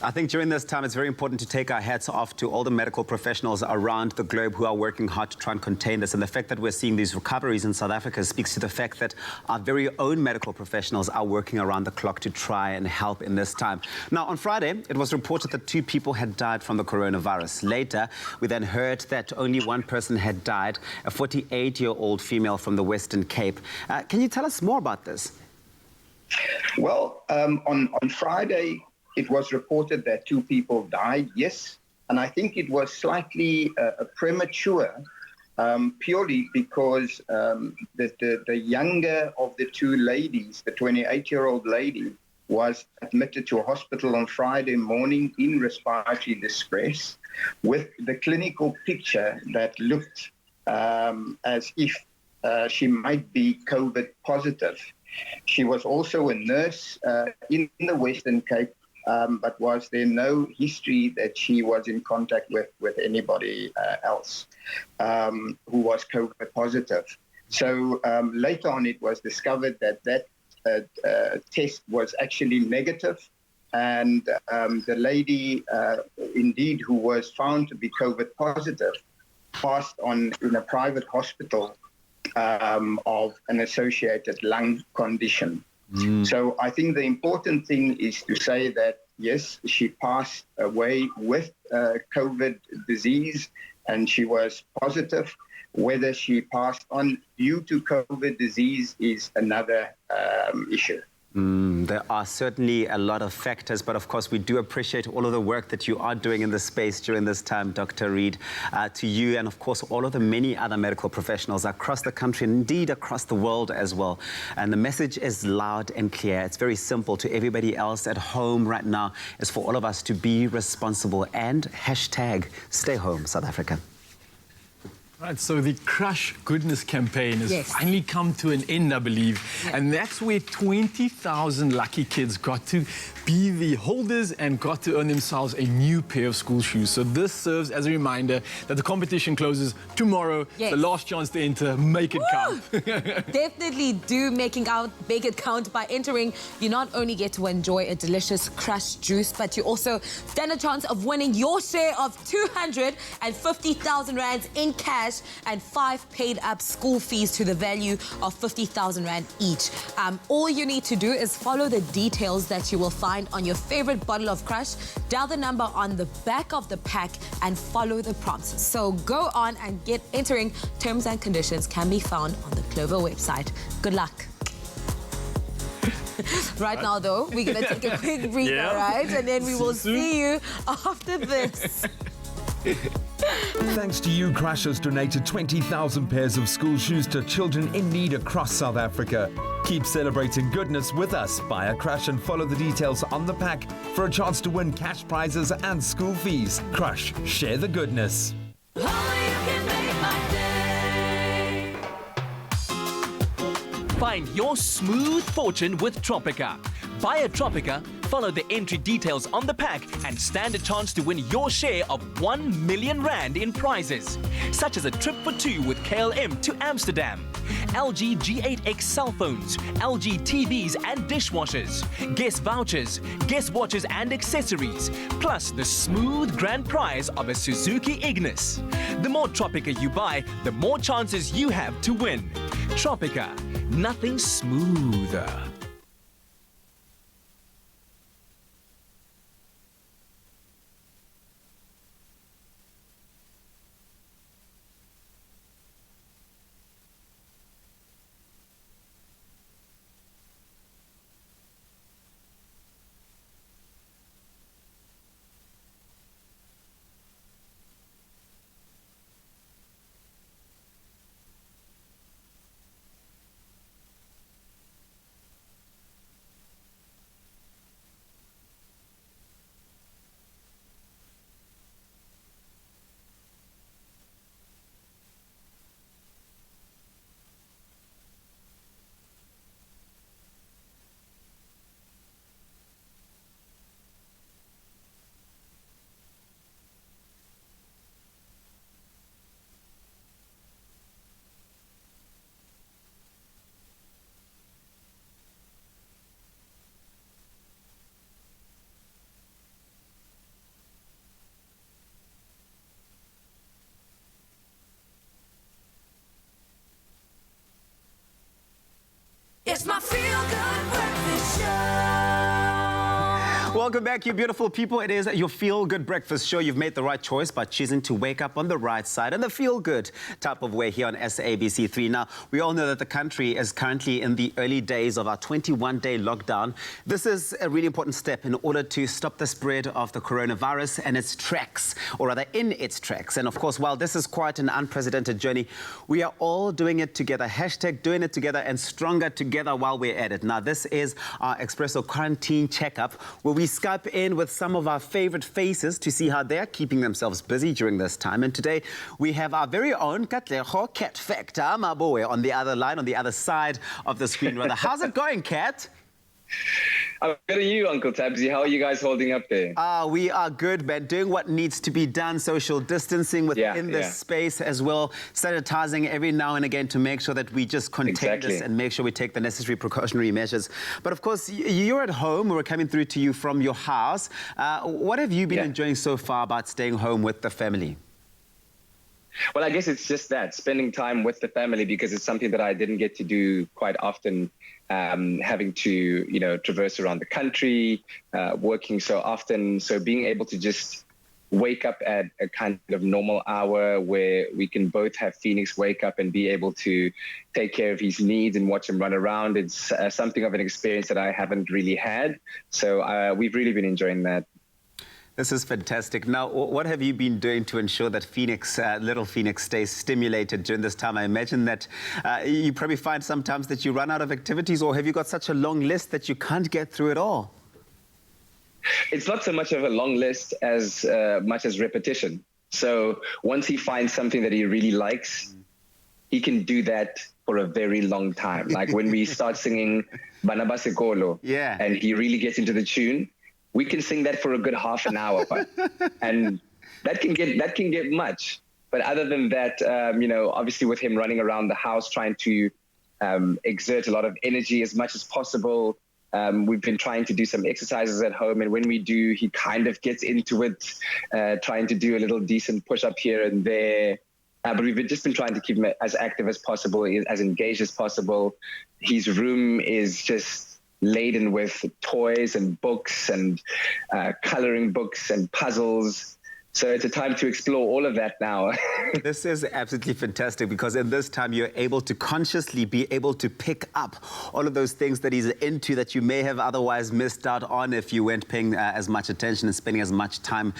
I think during this time, it's very important to take our hats off to all the medical professionals around the globe who are working hard to try and contain this. And the fact that we're seeing these recoveries in South Africa speaks to the fact that our very own medical professionals are working around the clock to try and help in this time. Now, on Friday, it was reported that 2 people had died from the coronavirus. Later, we then heard that only 1 person had died, a 48-year-old female from the Western Cape. Can you tell us more about this? Well, on Friday, it was reported that 2 people died, yes. And I think it was slightly premature, purely because the younger of the 2 ladies, the 28-year-old lady, was admitted to a hospital on Friday morning in respiratory distress with the clinical picture that looked as if she might be COVID positive. She was also a nurse in the Western Cape, but was there no history that she was in contact with anybody else who was COVID positive. So later on, it was discovered that test was actually negative, and the lady, indeed, who was found to be COVID positive, passed on in a private hospital of an associated lung condition. So I think the important thing is to say that, yes, she passed away with COVID disease and she was positive. Whether she passed on due to COVID disease is another issue. There are certainly a lot of factors, but of course we do appreciate all of the work that you are doing in this space during this time, Dr. Reed. To you and of course all of the many other medical professionals across the country and indeed across the world as well. And the message is loud and clear. It's very simple to everybody else at home right now. It's for all of us to be responsible and hashtag stay home, South Africa. Right, so the Crush Goodness campaign has finally come to an end, I believe. And that's where 20,000 lucky kids got to be the holders and got to earn themselves a new pair of school shoes. So this serves as a reminder that the competition closes tomorrow. Yes. The last chance to enter. Make it count. Definitely do make it count by entering. You not only get to enjoy a delicious Crush juice, but you also stand a chance of winning your share of 250,000 rands in cash and 5 paid-up school fees to the value of 50,000 rand each. All you need to do is follow the details that you will find on your favorite bottle of Crush, dial the number on the back of the pack, and follow the prompts. So go on and get entering. Terms and conditions can be found on the Clover website. Good luck. Right now, though, we're going to take a quick breather, right? And then we will see you after this. Thanks to you, Crush has donated 20,000 pairs of school shoes to children in need across South Africa. Keep celebrating goodness with us. Buy a Crush and follow the details on the pack for a chance to win cash prizes and school fees. Crush, share the goodness. Find your smooth fortune with Tropica. Buy a Tropica, follow the entry details on the pack, and stand a chance to win your share of 1 million rand in prizes, such as a trip for 2 with KLM to Amsterdam, LG G8X cell phones, LG TVs and dishwashers, guest vouchers, guest watches and accessories, plus the smooth grand prize of a Suzuki Ignis. The more Tropica you buy, the more chances you have to win. Tropica, nothing smoother. It's my feel-good breakfast show. Welcome back, you beautiful people. It is your feel-good breakfast show. You've made the right choice by choosing to wake up on the right side and the feel-good type of way here on SABC3. Now, we all know that the country is currently in the early days of our 21-day lockdown. This is a really important step in order to stop the spread of the coronavirus and its tracks, or rather in its tracks. And of course, while this is quite an unprecedented journey, we are all doing it together. Hashtag doing it together and stronger together while we're at it. Now, this is our Expresso quarantine checkup, where we Skype in with some of our favorite faces to see how they're keeping themselves busy during this time. And today we have our very own Katleho Cat Factor Maboe on the other line, on the other side of the screen, rather. How's it going, Kat? I'm good at you, Uncle Tabsy. How are you guys holding up there? We are good, man. Doing what needs to be done, social distancing within this space as well, sanitizing every now and again to make sure that we just contain this and make sure we take the necessary precautionary measures. But of course, you're at home. We're coming through to you from your house. What have you been enjoying so far about staying home with the family? Well, I guess it's just that, spending time with the family, because it's something that I didn't get to do quite often, having to, you know, traverse around the country, working so often. So being able to just wake up at a kind of normal hour where we can both have Phoenix wake up and be able to take care of his needs and watch him run around. It's something of an experience that I haven't really had. So we've really been enjoying that. This is fantastic. Now, what have you been doing to ensure that Phoenix, little Phoenix, stays stimulated during this time? I imagine that you probably find sometimes that you run out of activities, or have you got such a long list that you can't get through it all? It's not so much of a long list as much as repetition. So once he finds something that he really likes, he can do that for a very long time. Like when we start singing Bana ba Sekolo, and he really gets into the tune, we can sing that for a good half an hour, and that can get much. But other than that, you know, obviously with him running around the house trying to exert a lot of energy as much as possible, we've been trying to do some exercises at home, and when we do, he kind of gets into it, trying to do a little decent push-up here and there. But we've just been trying to keep him as active as possible, as engaged as possible. His room is just laden with toys and books and coloring books and puzzles. So it's a time to explore all of that now. This is absolutely fantastic, because in this time you're able to consciously be able to pick up all of those things that he's into that you may have otherwise missed out on if you weren't paying as much attention and spending as much time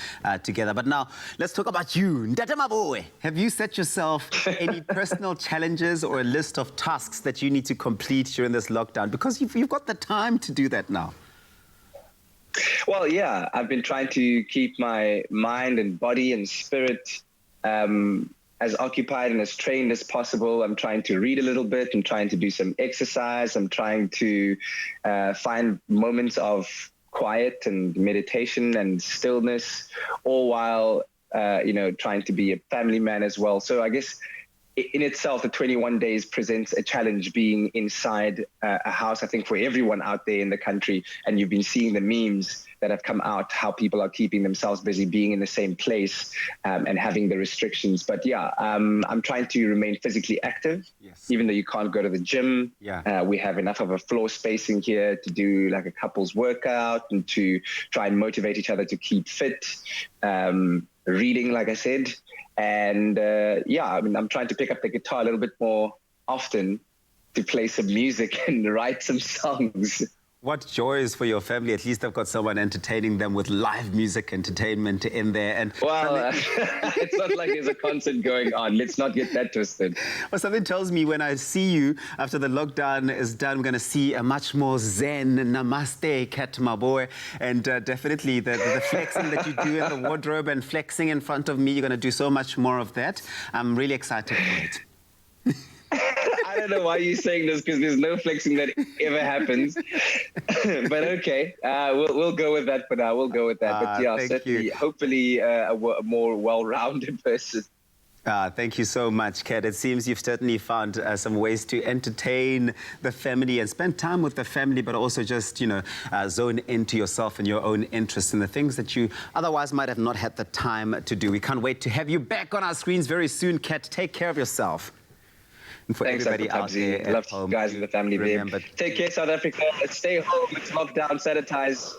together. But now let's talk about you. Ndate Maboe, have you set yourself any personal challenges or a list of tasks that you need to complete during this lockdown? Because you've got the time to do that now. Well, yeah, I've been trying to keep my mind and body and spirit as occupied and as trained as possible. I'm trying to read a little bit. I'm trying to do some exercise. I'm trying to find moments of quiet and meditation and stillness, all while, you know, trying to be a family man as well. So I guess in itself, the 21 days presents a challenge being inside a house, I think, for everyone out there in the country. And you've been seeing the memes that have come out, how people are keeping themselves busy being in the same place and having the restrictions. But yeah, I'm trying to remain physically active, even though you can't go to the gym. We have enough of a floor spacing here to do like a couple's workout and to try and motivate each other to keep fit. Reading, like I said. And yeah, I mean, I'm trying to pick up the guitar a little bit more often to play some music and write some songs. What joys for your family. At least they've got someone entertaining them with live music entertainment in there. And well, it's not like there's a concert going on. Let's not get that twisted. Well, something tells me when I see you after the lockdown is done, we're going to see a much more zen namaste Kat Maboe. And definitely the flexing that you do in the wardrobe and flexing in front of me, you're going to do so much more of that. I'm really excited for it. I don't know why you're saying this, because there's no flexing that ever happens. But okay, we'll go with that for now. We'll go with that. But yeah, certainly, hopefully a more well-rounded person. Thank you so much, Kat. It seems you've certainly found some ways to entertain the family and spend time with the family, but also just, you know, zone into yourself and your own interests and the things that you otherwise might have not had the time to do. We can't wait to have you back on our screens very soon, Kat. Take care of yourself. And for Thanks, everybody out there at love home, you guys in the family, remember, take care, South Africa. Stay home. It's lockdown. Sanitize.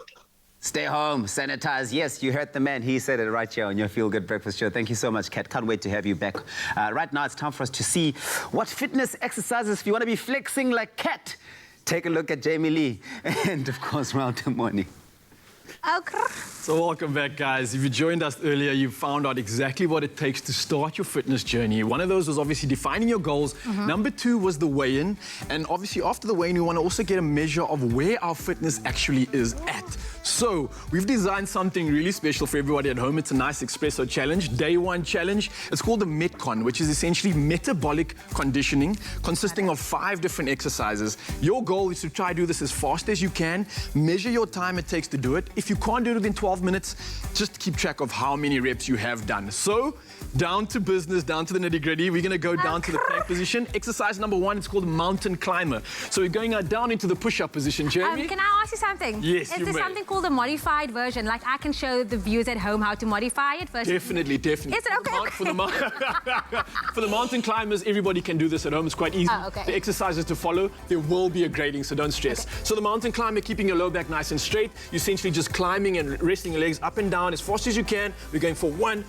Stay home, sanitize. Yes, you heard the man. He said it right here on your Feel Good Breakfast Show. Thank you so much, Kat. Can't wait to have you back. Right now, it's time for us to see what fitness exercises, if you want to be flexing like Kat, take a look at Jamie Lee. And, of course, round the morning. So welcome back, guys. If you joined us earlier, you found out exactly what it takes to start your fitness journey. One of those was obviously defining your goals. Number 2 was the weigh-in. And obviously after the weigh-in, we want to also get a measure of where our fitness actually is at. So we've designed something really special for everybody at home. It's a nice Expresso challenge, day 1 challenge. It's called the Metcon, which is essentially metabolic conditioning, consisting of 5 different exercises. Your goal is to try to do this as fast as you can. Measure your time it takes to do it. If you can't do it within 12 minutes, just keep track of how many reps you have done. So, down to business, down to the nitty-gritty. We're going to go down to the plank position. Exercise number 1 is called mountain climber. So we're going down into the push-up position. Jamie? Can I ask you something? Yes, Is there something called a modified version? Like I can show the viewers at home how to modify it versus... Definitely. Is it okay? For the mountain climbers, everybody can do this at home. It's quite easy. The exercises to follow, there will be a grading, so don't stress. So the mountain climber, keeping your low back nice and straight. You're essentially just climbing and resting your legs up and down as fast as you can. We're going for 1,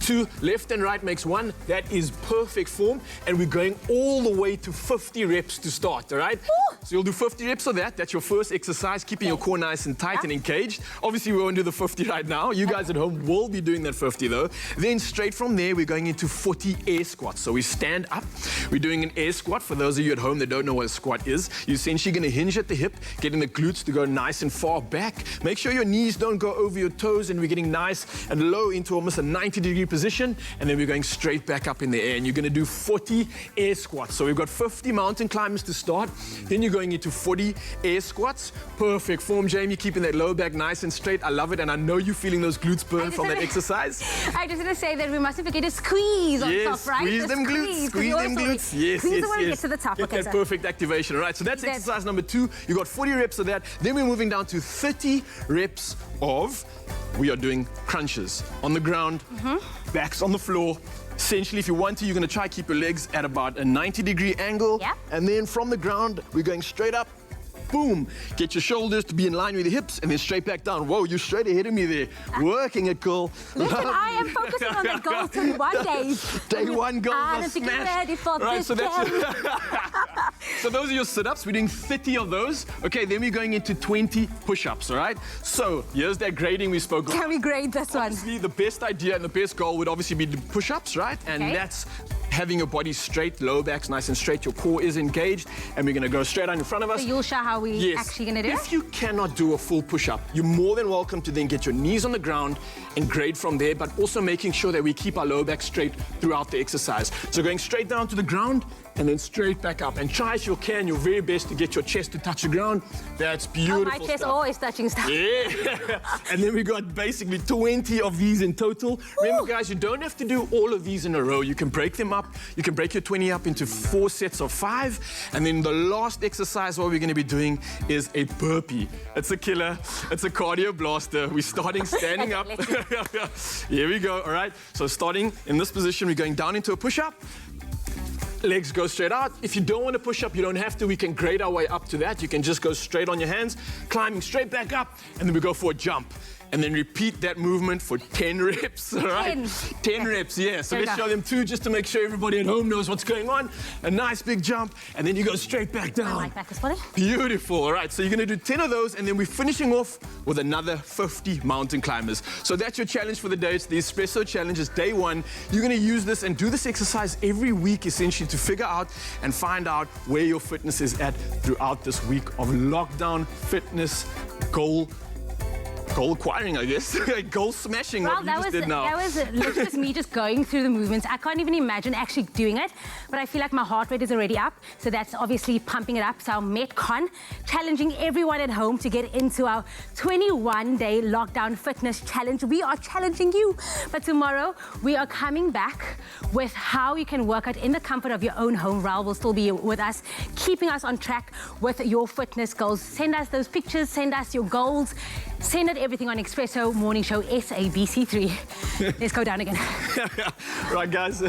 2, left and right makes 1. That is perfect form. And we're going all the way to 50 reps to start, all right? So you'll do 50 reps of that. That's your first exercise, keeping your core nice and tight. And in caged. Obviously, we won't do the 50 right now. You guys at home will be doing that 50 though. Then straight from there, we're going into 40 air squats. So we stand up. We're doing an air squat. For those of you at home that don't know what a squat is, you're essentially going to hinge at the hip, getting the glutes to go nice and far back. Make sure your knees don't go over your toes, and we're getting nice and low into almost a 90-degree position. And then we're going straight back up in the air. And you're going to do 40 air squats. So we've got 50 mountain climbers to start. Then you're going into 40 air squats. Perfect form, Jamie, keeping that low back nice and straight. I love it, and I know you're feeling those glutes burn from that exercise. I just want to say that we mustn't forget to squeeze on top, right? Squeeze them glutes, squeeze them glutes. Yes, squeeze yes, the one yes. Get to the top. Get Okay, that perfect activation. All right, so that's exercise number 2. You got 40 reps of that. Then we're moving down to 30 reps of, we are doing crunches on the ground, backs on the floor. Essentially, if you want to, you're going to try to keep your legs at about a 90-degree angle. Yeah. And then from the ground, we're going straight up. Boom. Get your shoulders to be in line with your hips, and then straight back down. Whoa, you're straight ahead of me there. Working it, girl. Listen, I am focusing on the goals 21 days. Day 1 goals I are don't think you're smashed. ready for Right, this, so that's Ken. So those are your sit-ups. We're doing 30 of those. Okay, then we're going into 20 push-ups, all right? So here's that grading we spoke about. Can we grade this one? Obviously, the best idea and the best goal would obviously be the push-ups, right? And that's having your body straight, low back's nice and straight, your core is engaged, and we're going to go straight on in front of us. So you'll show how we actually going to do it? If you cannot do a full push-up, you're more than welcome to then get your knees on the ground and grade from there, but also making sure that we keep our low back straight throughout the exercise. So going straight down to the ground and then straight back up. And try as you can your very best to get your chest to touch the ground. That's beautiful. Oh, my chest always touching stuff. Yeah. And then we got basically 20 of these in total. Remember, guys, you don't have to do all of these in a row. You can break them up. You can break your 20 up into 4 sets of 5. And then the last exercise, what we're going to be doing is a burpee. It's a killer. It's a cardio blaster. We're starting standing up. Here we go. All right. So starting in this position, we're going down into a push-up. Legs go straight out. If you don't want to push up, you don't have to. We can grade our way up to that. You can just go straight on your hands, climbing straight back up, and then we go for a jump. And then repeat that movement for 10 reps, all right? 10 reps, yeah. So let's show them 2 just to make sure everybody at home knows what's going on. A nice big jump, and then you go straight back down. I like that, Господи. Beautiful, all right. So you're going to do 10 of those, and then we're finishing off with another 50 mountain climbers. So that's your challenge for the day. It's the Expresso Challenge. It's day 1. You're going to use this and do this exercise every week, essentially, to figure out and find out where your fitness is at throughout this week of lockdown fitness goal acquiring, I guess. Goal smashing, Well, what you just did now. that was literally just me just going through the movements. I can't even imagine actually doing it, but I feel like my heart rate is already up, so that's obviously pumping it up. So our Metcon challenging everyone at home to get into our 21-day lockdown fitness challenge. We are challenging you, but tomorrow we are coming back with how you can work out in the comfort of your own home. Raul will still be with us, keeping us on track with your fitness goals. Send us those pictures, send us your goals, send it everything on Expresso Morning Show SABC3. Let's go down again. Right, guys.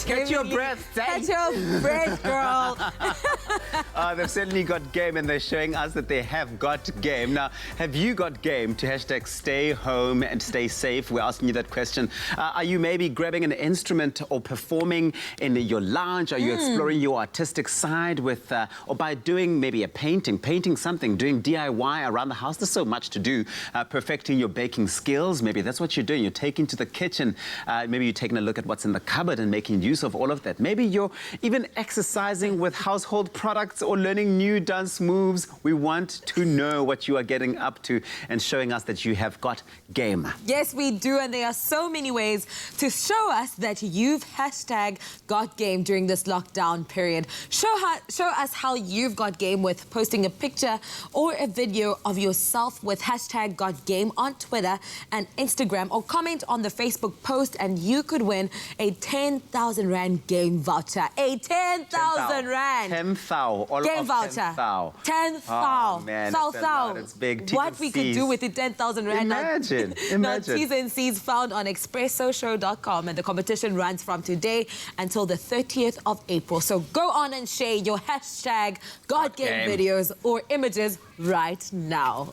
Get your breath, Catch your breath, girl. They've certainly got game, and they're showing us that they have got game. Now, have you got game to hashtag stay home and stay safe? We're asking you that question. Are you maybe grabbing an instrument or performing in your lounge? Are you exploring your artistic side with, or by doing maybe a painting something, doing DIY around the house? There's so much to do. Perfecting your baking skills, maybe that's what you're doing. You're taking to the kitchen. Maybe you're taking a look at what's in the cupboard and making use of all of that. Maybe you're even exercising with household products or learning new dance moves. We want to know what you are getting up to and showing us that you have got game. Yes, we do, and there are so many ways to show us that you've hashtag got game during this lockdown period. Show us how you've got game with posting a picture or a video of yourself with hashtag got game on Twitter and Instagram, or comment on the Facebook post and you could win a 10,000 Rand game voucher. A 10,000 Rand 10,000 game voucher. 10,000. Oh, man, that's a lot. It's big. What we could do with the 10,000 Rand. Imagine. Now, T's and C's found on expressoshow.com, and the competition runs from today until the 30th of April. So go on and share your hashtag got game videos or images right now.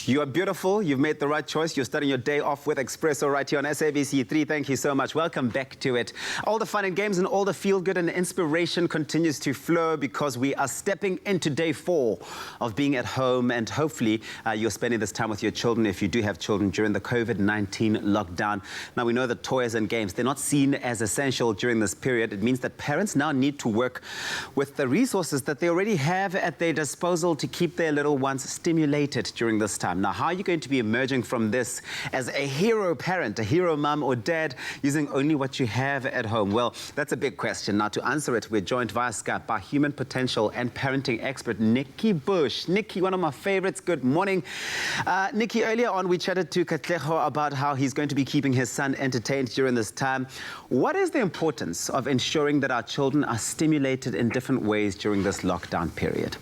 You are beautiful. You've made the right choice. You're starting your day off with Expresso right here on SABC3. Thank you so much. Welcome back to it. All the fun and games and all the feel-good and inspiration continues to flow because we are stepping into day 4 of being at home, and hopefully you're spending this time with your children if you do have children during the COVID-19 lockdown. Now, we know that toys and games, they're not seen as essential during this period. It means that parents now need to work with the resources that they already have at their disposal to keep their little ones stimulated during this time. Now, how are you going to be emerging from this as a hero parent, a hero mum or dad, using only what you have at home? Well, that's a big question. Now, to answer it, we're joined via Skype by human potential and parenting expert Nikki Bush. Nikki, one of my favorites. Good morning. Nikki, earlier on, we chatted to Katleho about how he's going to be keeping his son entertained during this time. What is the importance of ensuring that our children are stimulated in different ways during this lockdown period?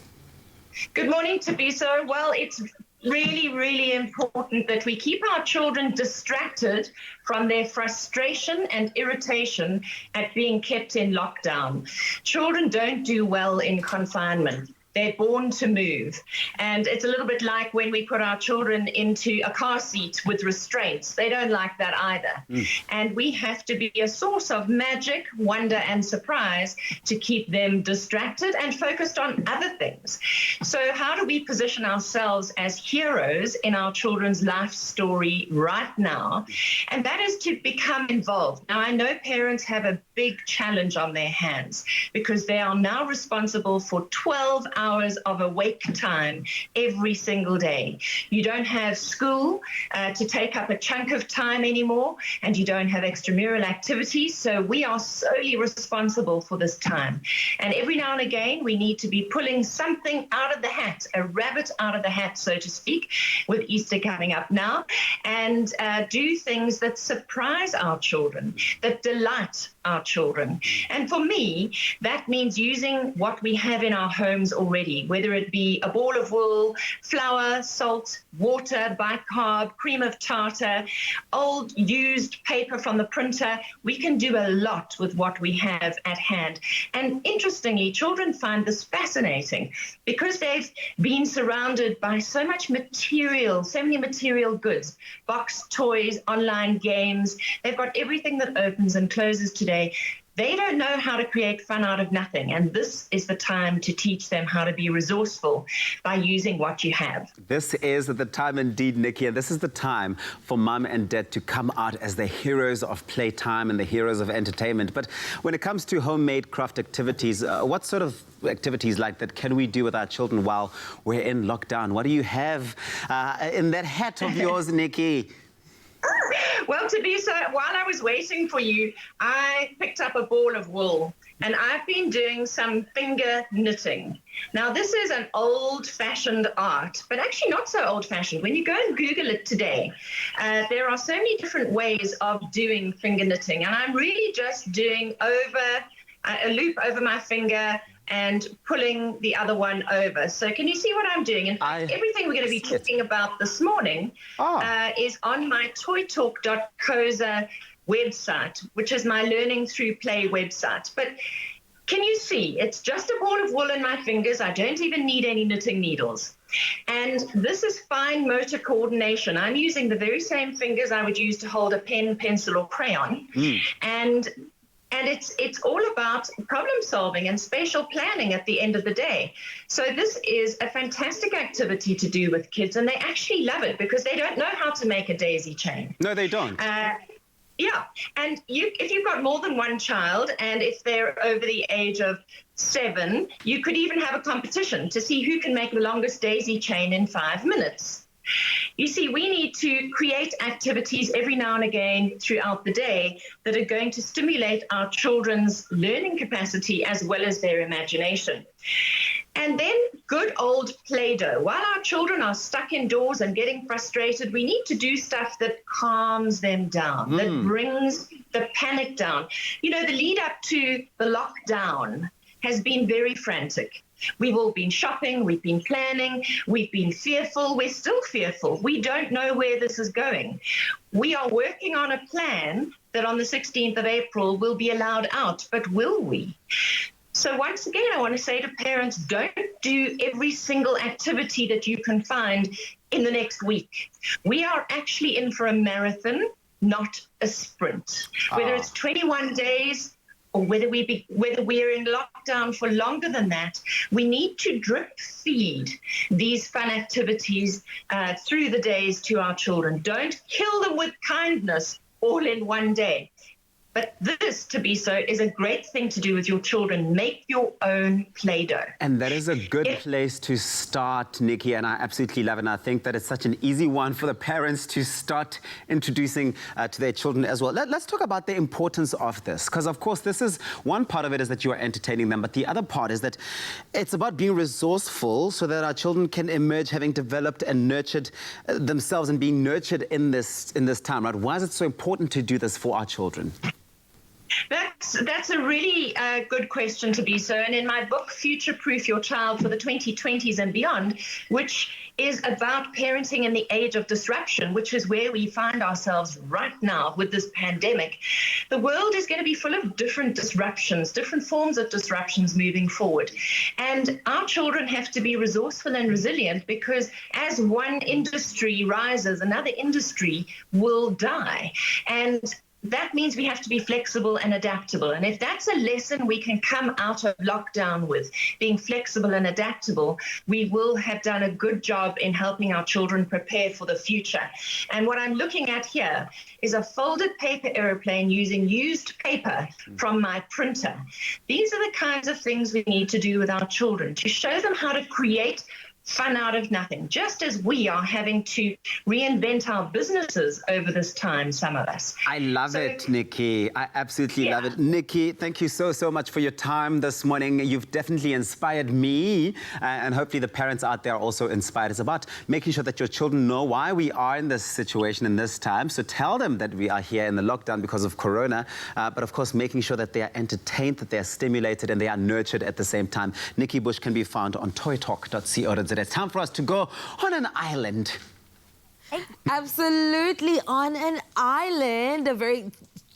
Good morning, Tabiso. Well, it's really important that we keep our children distracted from their frustration and irritation at being kept in lockdown. Children don't do well in confinement. They're born to move. And it's a little bit like when we put our children into a car seat with restraints. They don't like that either. And we have to be a source of magic, wonder, and surprise to keep them distracted and focused on other things. So how do we position ourselves as heroes in our children's life story right now? And that is to become involved. Now, I know parents have a big challenge on their hands because they are now responsible for 12 hours of awake time every single day. You don't have school to take up a chunk of time anymore, and you don't have extramural activities, so we are solely responsible for this time. And every now and again, we need to be pulling something out of the hat, a rabbit out of the hat, so to speak, with Easter coming up now, and do things that surprise our children, that delight our children. And for me, that means using what we have in our homes already, whether it be a ball of wool, flour, salt, water, bicarb, cream of tartar, old used paper from the printer. We can do a lot with what we have at hand. And interestingly, children find this fascinating because they've been surrounded by so much material, so many material goods, boxed toys, online games. They've got everything that opens and closes today. They don't know how to create fun out of nothing, and this is the time to teach them how to be resourceful by using what you have. This is the time indeed, Nikki, and this is the time for mum and dad to come out as the heroes of playtime and the heroes of entertainment. But when it comes to homemade craft activities, what sort of activities like that can we do with our children while we're in lockdown? What do you have in that hat of yours, Nikki? Well, Tabisa, while I was waiting for you, I picked up a ball of wool, and I've been doing some finger knitting. Now, this is an old-fashioned art, but actually not so old-fashioned. When you go and Google it today, there are so many different ways of doing finger knitting, and I'm really just doing a loop over my finger and pulling the other one over. So can you see what I'm doing? In fact, everything we're going to be talking about this morning is on my toytalk.coza website, which is my Learning Through Play website. But can you see? It's just a ball of wool in my fingers. I don't even need any knitting needles. And this is fine motor coordination. I'm using the very same fingers I would use to hold a pen, pencil, or crayon. And it's all about problem solving and spatial planning at the end of the day. So this is a fantastic activity to do with kids, and they actually love it because they don't know how to make a daisy chain. No, they don't. Yeah, and if you've got more than one child, and if they're over the age of 7, you could even have a competition to see who can make the longest daisy chain in 5 minutes. You see, we need to create activities every now and again throughout the day that are going to stimulate our children's learning capacity as well as their imagination. And then good old Play-Doh. While our children are stuck indoors and getting frustrated, we need to do stuff that calms them down, that brings the panic down. You know, the lead up to the lockdown has been very frantic. We've all been shopping, we've been planning, we've been fearful, we're still fearful. We don't know where this is going. We are working on a plan that on the 16th of April will be allowed out, but will we? So once again, I want to say to parents, don't do every single activity that you can find in the next week. We are actually in for a marathon, not a sprint. Whether it's 21 days or whether we're in lockdown for longer than that, we need to drip feed these fun activities through the days to our children. Don't kill them with kindness all in one day. But this, to be so, is a great thing to do with your children. Make your own Play-Doh. And that is a good place to start, Nikki, and I absolutely love it. And I think that it's such an easy one for the parents to start introducing to their children as well. Let's talk about the importance of this, because, of course, this is one part of it is that you are entertaining them, but the other part is that it's about being resourceful so that our children can emerge having developed and nurtured themselves and being nurtured in this time, right? Why is it so important to do this for our children? That's a really good question, Tabiso. And in my book, Future Proof Your Child for the 2020s and Beyond, which is about parenting in the age of disruption, which is where we find ourselves right now with this pandemic, the world is going to be full of different disruptions, different forms of disruptions moving forward. And our children have to be resourceful and resilient, because as one industry rises, another industry will die. And that means we have to be flexible and adaptable. And if that's a lesson we can come out of lockdown with, being flexible and adaptable, we will have done a good job in helping our children prepare for the future. And what I'm looking at here is a folded paper airplane using used paper from my printer. These are the kinds of things we need to do with our children, to show them how to create fun out of nothing, just as we are having to reinvent our businesses over this time, some of us. I love it, Nikki. I absolutely love it. Nikki, thank you so much for your time this morning. You've definitely inspired me, and hopefully the parents out there are also inspired. It's about making sure that your children know why we are in this situation in this time. So tell them that we are here in the lockdown because of Corona, but of course making sure that they are entertained, that they are stimulated, and they are nurtured at the same time. Nikki Bush can be found on toytalk.co.za. It's time for us to go on an island. Absolutely, on an island.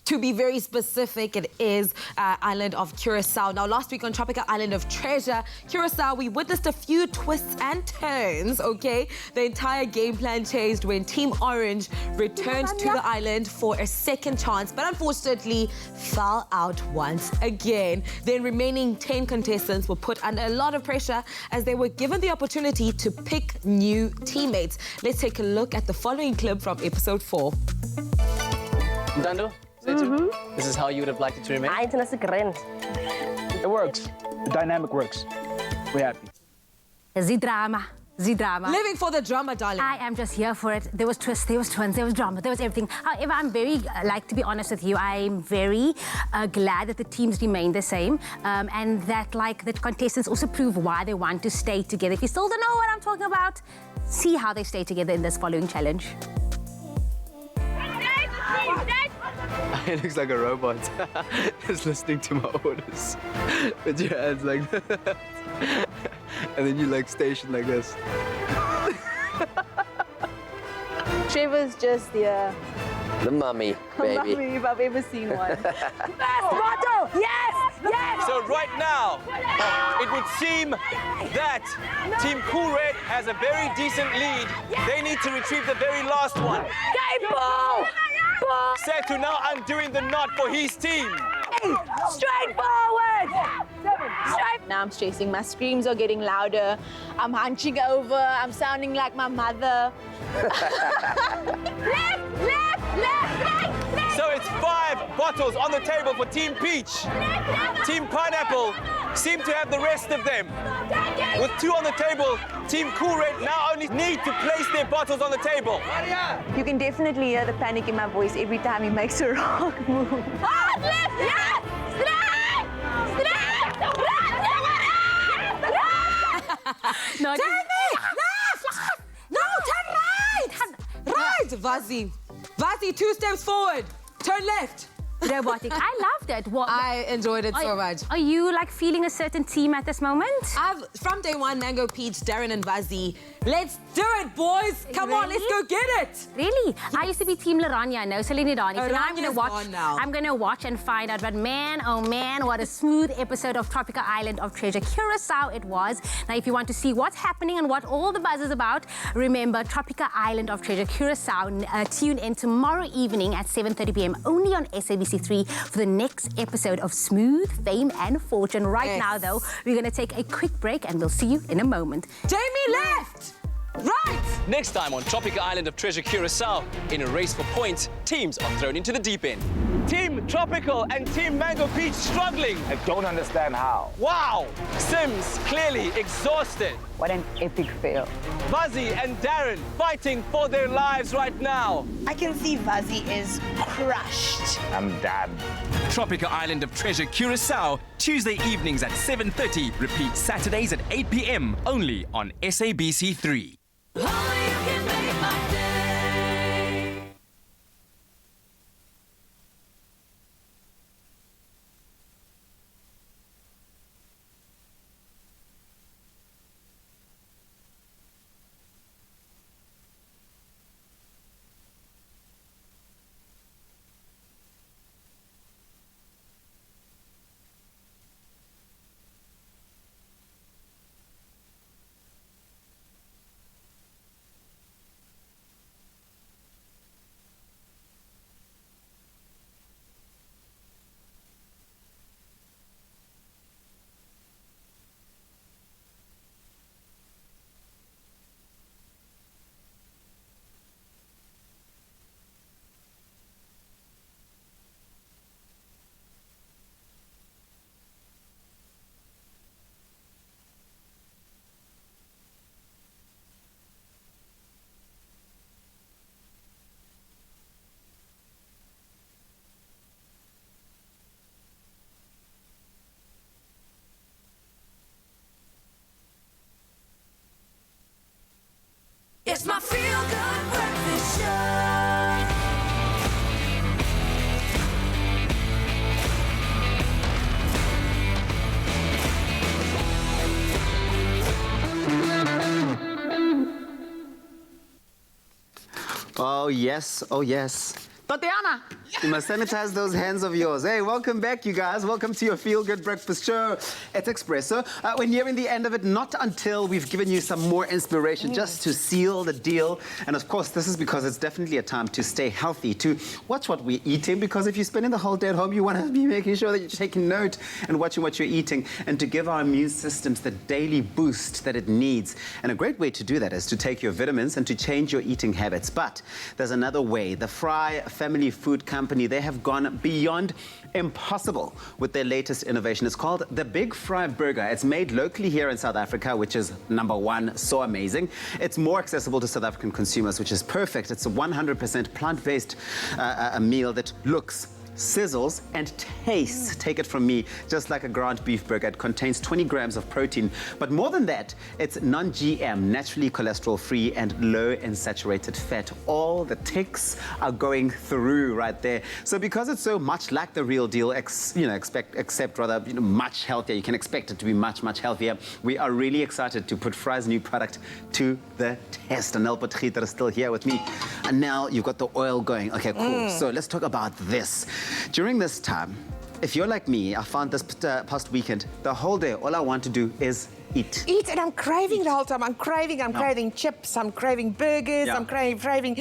To be very specific, it is island of Curacao. Now, last week on Tropical Island of Treasure, Curacao, we witnessed a few twists and turns, okay? The entire game plan changed when Team Orange returned to the island for a second chance, but unfortunately fell out once again. The remaining 10 contestants were put under a lot of pressure as they were given the opportunity to pick new teammates. Let's take a look at the following clip from episode 4. Dando? This is how you would have liked it to remain? It works. The dynamic works. We're happy. The drama. Living for the drama, darling. I am just here for it. There was twists, there was twins, there was drama, there was everything. However, I'm very, to be honest with you, I'm very glad that the teams remain the same, and that, the contestants also prove why they want to stay together. If you still don't know what I'm talking about, see how they stay together in this following challenge. It looks like a robot. Just listening to my orders. With your hands like that. And then you station like this. Trevor's just the mummy, baby. mummy if I've ever seen one. Best motto! Yes! Yes! So right now, it would seem that Team Cool Red has a very decent lead. They need to retrieve the very last one. Game ball! Setu now undoing the knot for his team. Straight forward! Now I'm stressing. My screams are getting louder. I'm hunching over. I'm sounding like my mother. So it's 5 bottles on the table for Team Peach. Team Pineapple seem to have the rest of them. With 2 on the table, Team Cool Red now only need to place their bottles on the table. You can definitely hear the panic in my voice every time he makes a wrong move. Hard left! Yes! No, turn left! No, turn right! Right! Vazi, 2 steps forward. Turn left. Robotic. I loved it. I enjoyed it so much. Are you like feeling a certain team at this moment? From day one, Mango Peach, Darren and Vazi. Let's do it, boys. Come on, let's go get it. Really? Yes. I used to be Team Laranya, no Celine Dani. So now I'm going to watch. I'm going to watch and find out. But man, oh man, what a smooth episode of Tropical Island of Treasure Curacao it was. Now, if you want to see what's happening and what all the buzz is about, remember Tropical Island of Treasure Curacao. Tune in tomorrow evening at 7:30 p.m. only on SABC3 for the next episode of Smooth, Fame and Fortune. Right now, though, we're going to take a quick break and we'll see you in a moment. Jamie left! Right! Next time on Tropical Island of Treasure Curacao, in a race for points, teams are thrown into the deep end. Team Tropical and Team Mango Peach struggling. I don't understand how. Wow! Sims clearly exhausted. What an epic fail. Vazi and Darren fighting for their lives right now. I can see Vazi is crushed. I'm done. Tropical Island of Treasure Curacao, Tuesday evenings at 7:30. Repeat Saturdays at 8 p.m. only on SABC3. It's my feel-good breakfast show. Oh, yes. Oh, yes. Tatiana! You must sanitize those hands of yours. Hey, welcome back, you guys. Welcome to your Feel Good Breakfast Show at Expresso. We're nearing the end of it, not until we've given you some more inspiration just to seal the deal. And of course, this is because it's definitely a time to stay healthy, to watch what we're eating, because if you're spending the whole day at home, you want to be making sure that you're taking note and watching what you're eating, and to give our immune systems the daily boost that it needs. And a great way to do that is to take your vitamins and to change your eating habits. But there's another way. The Fry Family Food Company, they have gone beyond impossible with their latest innovation. It's called the Big Fry Burger. It's made locally here in South Africa, which is #1, so amazing. It's more accessible to South African consumers, which is perfect. It's a 100% plant-based a meal that looks, sizzles and tastes, take it from me, just like a ground beef burger. It contains 20 grams of protein, but more than that, it's non-GM, naturally cholesterol-free and low in saturated fat. All the ticks are going through right there. So because it's so much like the real deal, except much healthier, you can expect it to be much, much healthier. We are really excited to put Fry's new product to the test. Anel Potgieter is still here with me. And now you've got the oil going. Okay, cool. So let's talk about this. During this time, if you're like me, I found this past weekend, the whole day, all I want to do is eat. Eat, and I'm craving the whole time. I'm craving chips, I'm craving burgers, I'm craving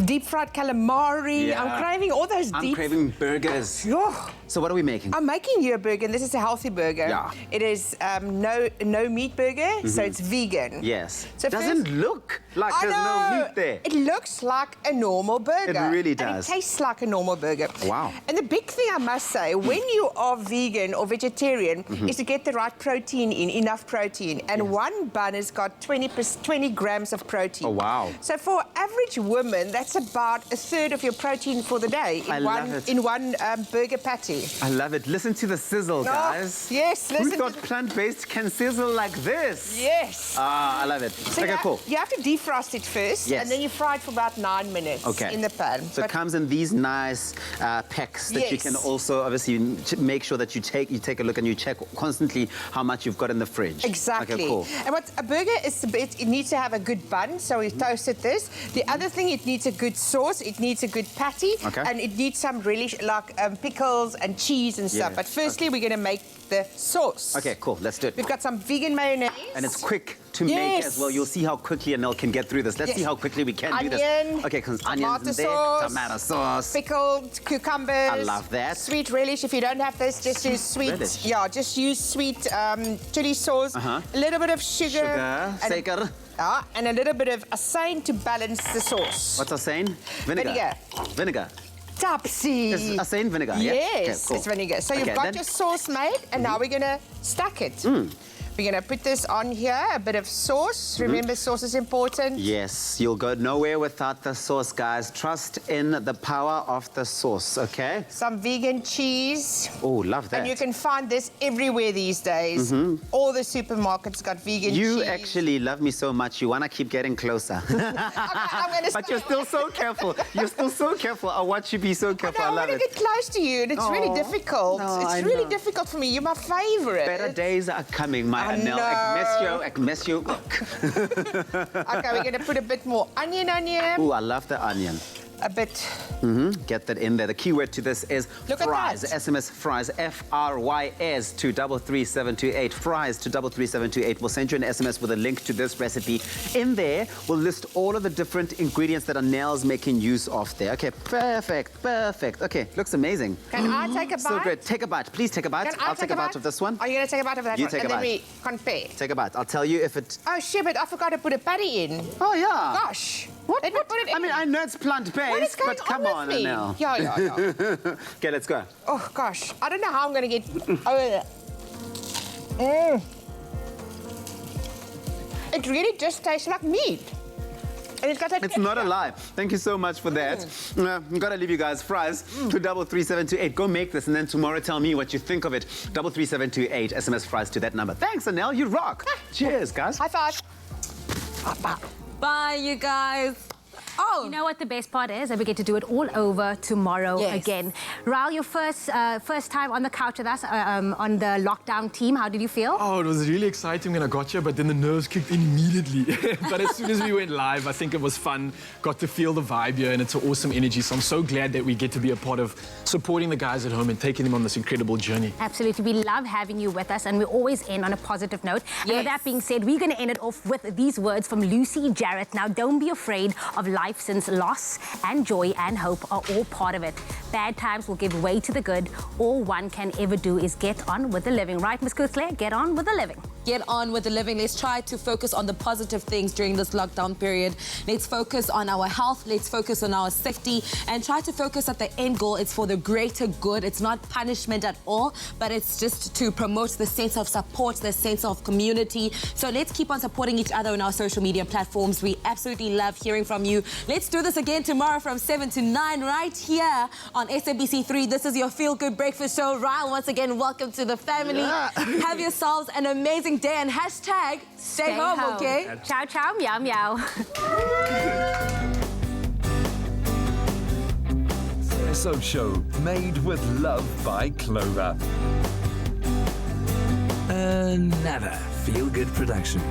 deep fried calamari, I'm craving all those I'm craving burgers. So what are we making? I'm making you a burger, and this is a healthy burger. Yeah. It is no meat burger, so it's vegan. Yes. So it doesn't look like there's no meat there. It looks like a normal burger. It really does. And it tastes like a normal burger. Wow. And the big thing I must say, when you are vegan or vegetarian, is to get the right protein in, enough protein. protein, and one bun has got 20 grams of protein. Oh, wow. So for average woman, that's about a third of your protein for the day in one burger patty. I love it. Listen to the sizzle, guys. Oh, yes, listen. Who thought plant-based can sizzle like this? Yes. I love it. So okay, cool. You have to defrost it first, Yes. and then you fry it for about 9 minutes in the pan. So it comes in these nice packs that you can also obviously make sure that you take a look and you check constantly how much you've got in the fridge. Exactly. Okay, cool. And what a burger is, it needs to have a good bun, so we toasted this. The other thing, it needs a good sauce, it needs a good patty, and it needs some really like pickles and cheese and stuff. Yeah. But firstly, we're going to make the sauce. Okay, cool. Let's do it. We've got some vegan mayonnaise. And it's quick to make as well. You'll see how quickly Anel can get through this. Let's see how quickly we can do this. Okay, because onions in there, tomato sauce, pickled cucumbers. I love that. Sweet relish. If you don't have this, just use sweet. Relish. Yeah, just use sweet chili sauce. A little bit of sugar. Sugar. And a little bit of asane to balance the sauce. What's asane? Vinegar. Vinegar. Topsy. Is asane vinegar? Yeah? Yes, Okay, cool. it's vinegar. So you've got your sauce made, and now we're going to stack it. We're going to put this on here, a bit of sauce. Remember, sauce is important. Yes, you'll go nowhere without the sauce, guys. Trust in the power of the sauce, okay? Some vegan cheese. Oh, love that. And you can find this everywhere these days. All the supermarkets got vegan cheese. You actually love me so much, you want to keep getting closer. But you're still so careful. You're still so careful. I watch you be so careful. I love want to it. get close to you, and it's really difficult. It's really difficult for me. You're my favorite. Better days are coming, my Anel. Expresso. Okay, we're going to put a bit more onion on here. Ooh, I love the onion. A bit. Get that in there. The keyword to this is fries. SMS fries, FRYS to 33728. Fries to 33728. We'll send you an SMS with a link to this recipe. In there, we'll list all of the different ingredients that Anel's making use of there. Okay, perfect. Okay, looks amazing. Can I take a bite? So good. Take a bite. Please take a bite. I'll take a bite of this one. Are you going to take a bite of that You one? take a and bite. then we compare. Take a bite. I'll tell you if it... Oh, shit, but I forgot to put a patty in. Oh, yeah. Gosh. What? Let me put it in. I mean, I know it's plant-based, but come on, Anel. Yeah. Okay, let's go. Oh, gosh. I don't know how I'm going to get over that. It really just tastes like meat. And it's got that It's not a lie. Thank you so much for that. I've got to leave you guys. Fries to 33728. Go make this, and then tomorrow tell me what you think of it. 33728. SMS fries to that number. Thanks, Anel. You rock. Cheers, guys. High five. Bye, you guys. Oh, you know what the best part is? That we get to do it all over tomorrow again. Ral, your first time on the couch with us on the lockdown team. How did you feel? Oh, it was really exciting when I got here, but then the nerves kicked in immediately. But as soon as we went live, I think it was fun. Got to feel the vibe here, and it's an awesome energy. So I'm so glad that we get to be a part of supporting the guys at home and taking them on this incredible journey. Absolutely. We love having you with us, and we always end on a positive note. And with that being said, we're going to end it off with these words from Lucy Jarrett. Now, don't be afraid of life, since loss and joy and hope are all part of it. Bad times will give way to the good. All one can ever do is get on with the living. Right, Ms. Kuthler? Get on with the living. Get on with the living. Let's try to focus on the positive things during this lockdown period. Let's focus on our health. Let's focus on our safety and try to focus at the end goal. It's for the greater good. It's not punishment at all, but it's just to promote the sense of support, the sense of community. So let's keep on supporting each other on our social media platforms. We absolutely love hearing from you. Let's do this again tomorrow from 7 to 9 right here on SABC3. This is your Feel Good Breakfast Show. Ryan, once again, welcome to the family. Have yourselves an amazing day and hashtag stay home, okay? Ciao, ciao, meow, meow. Expresso Show, made with love by Clover. Another feel-good production.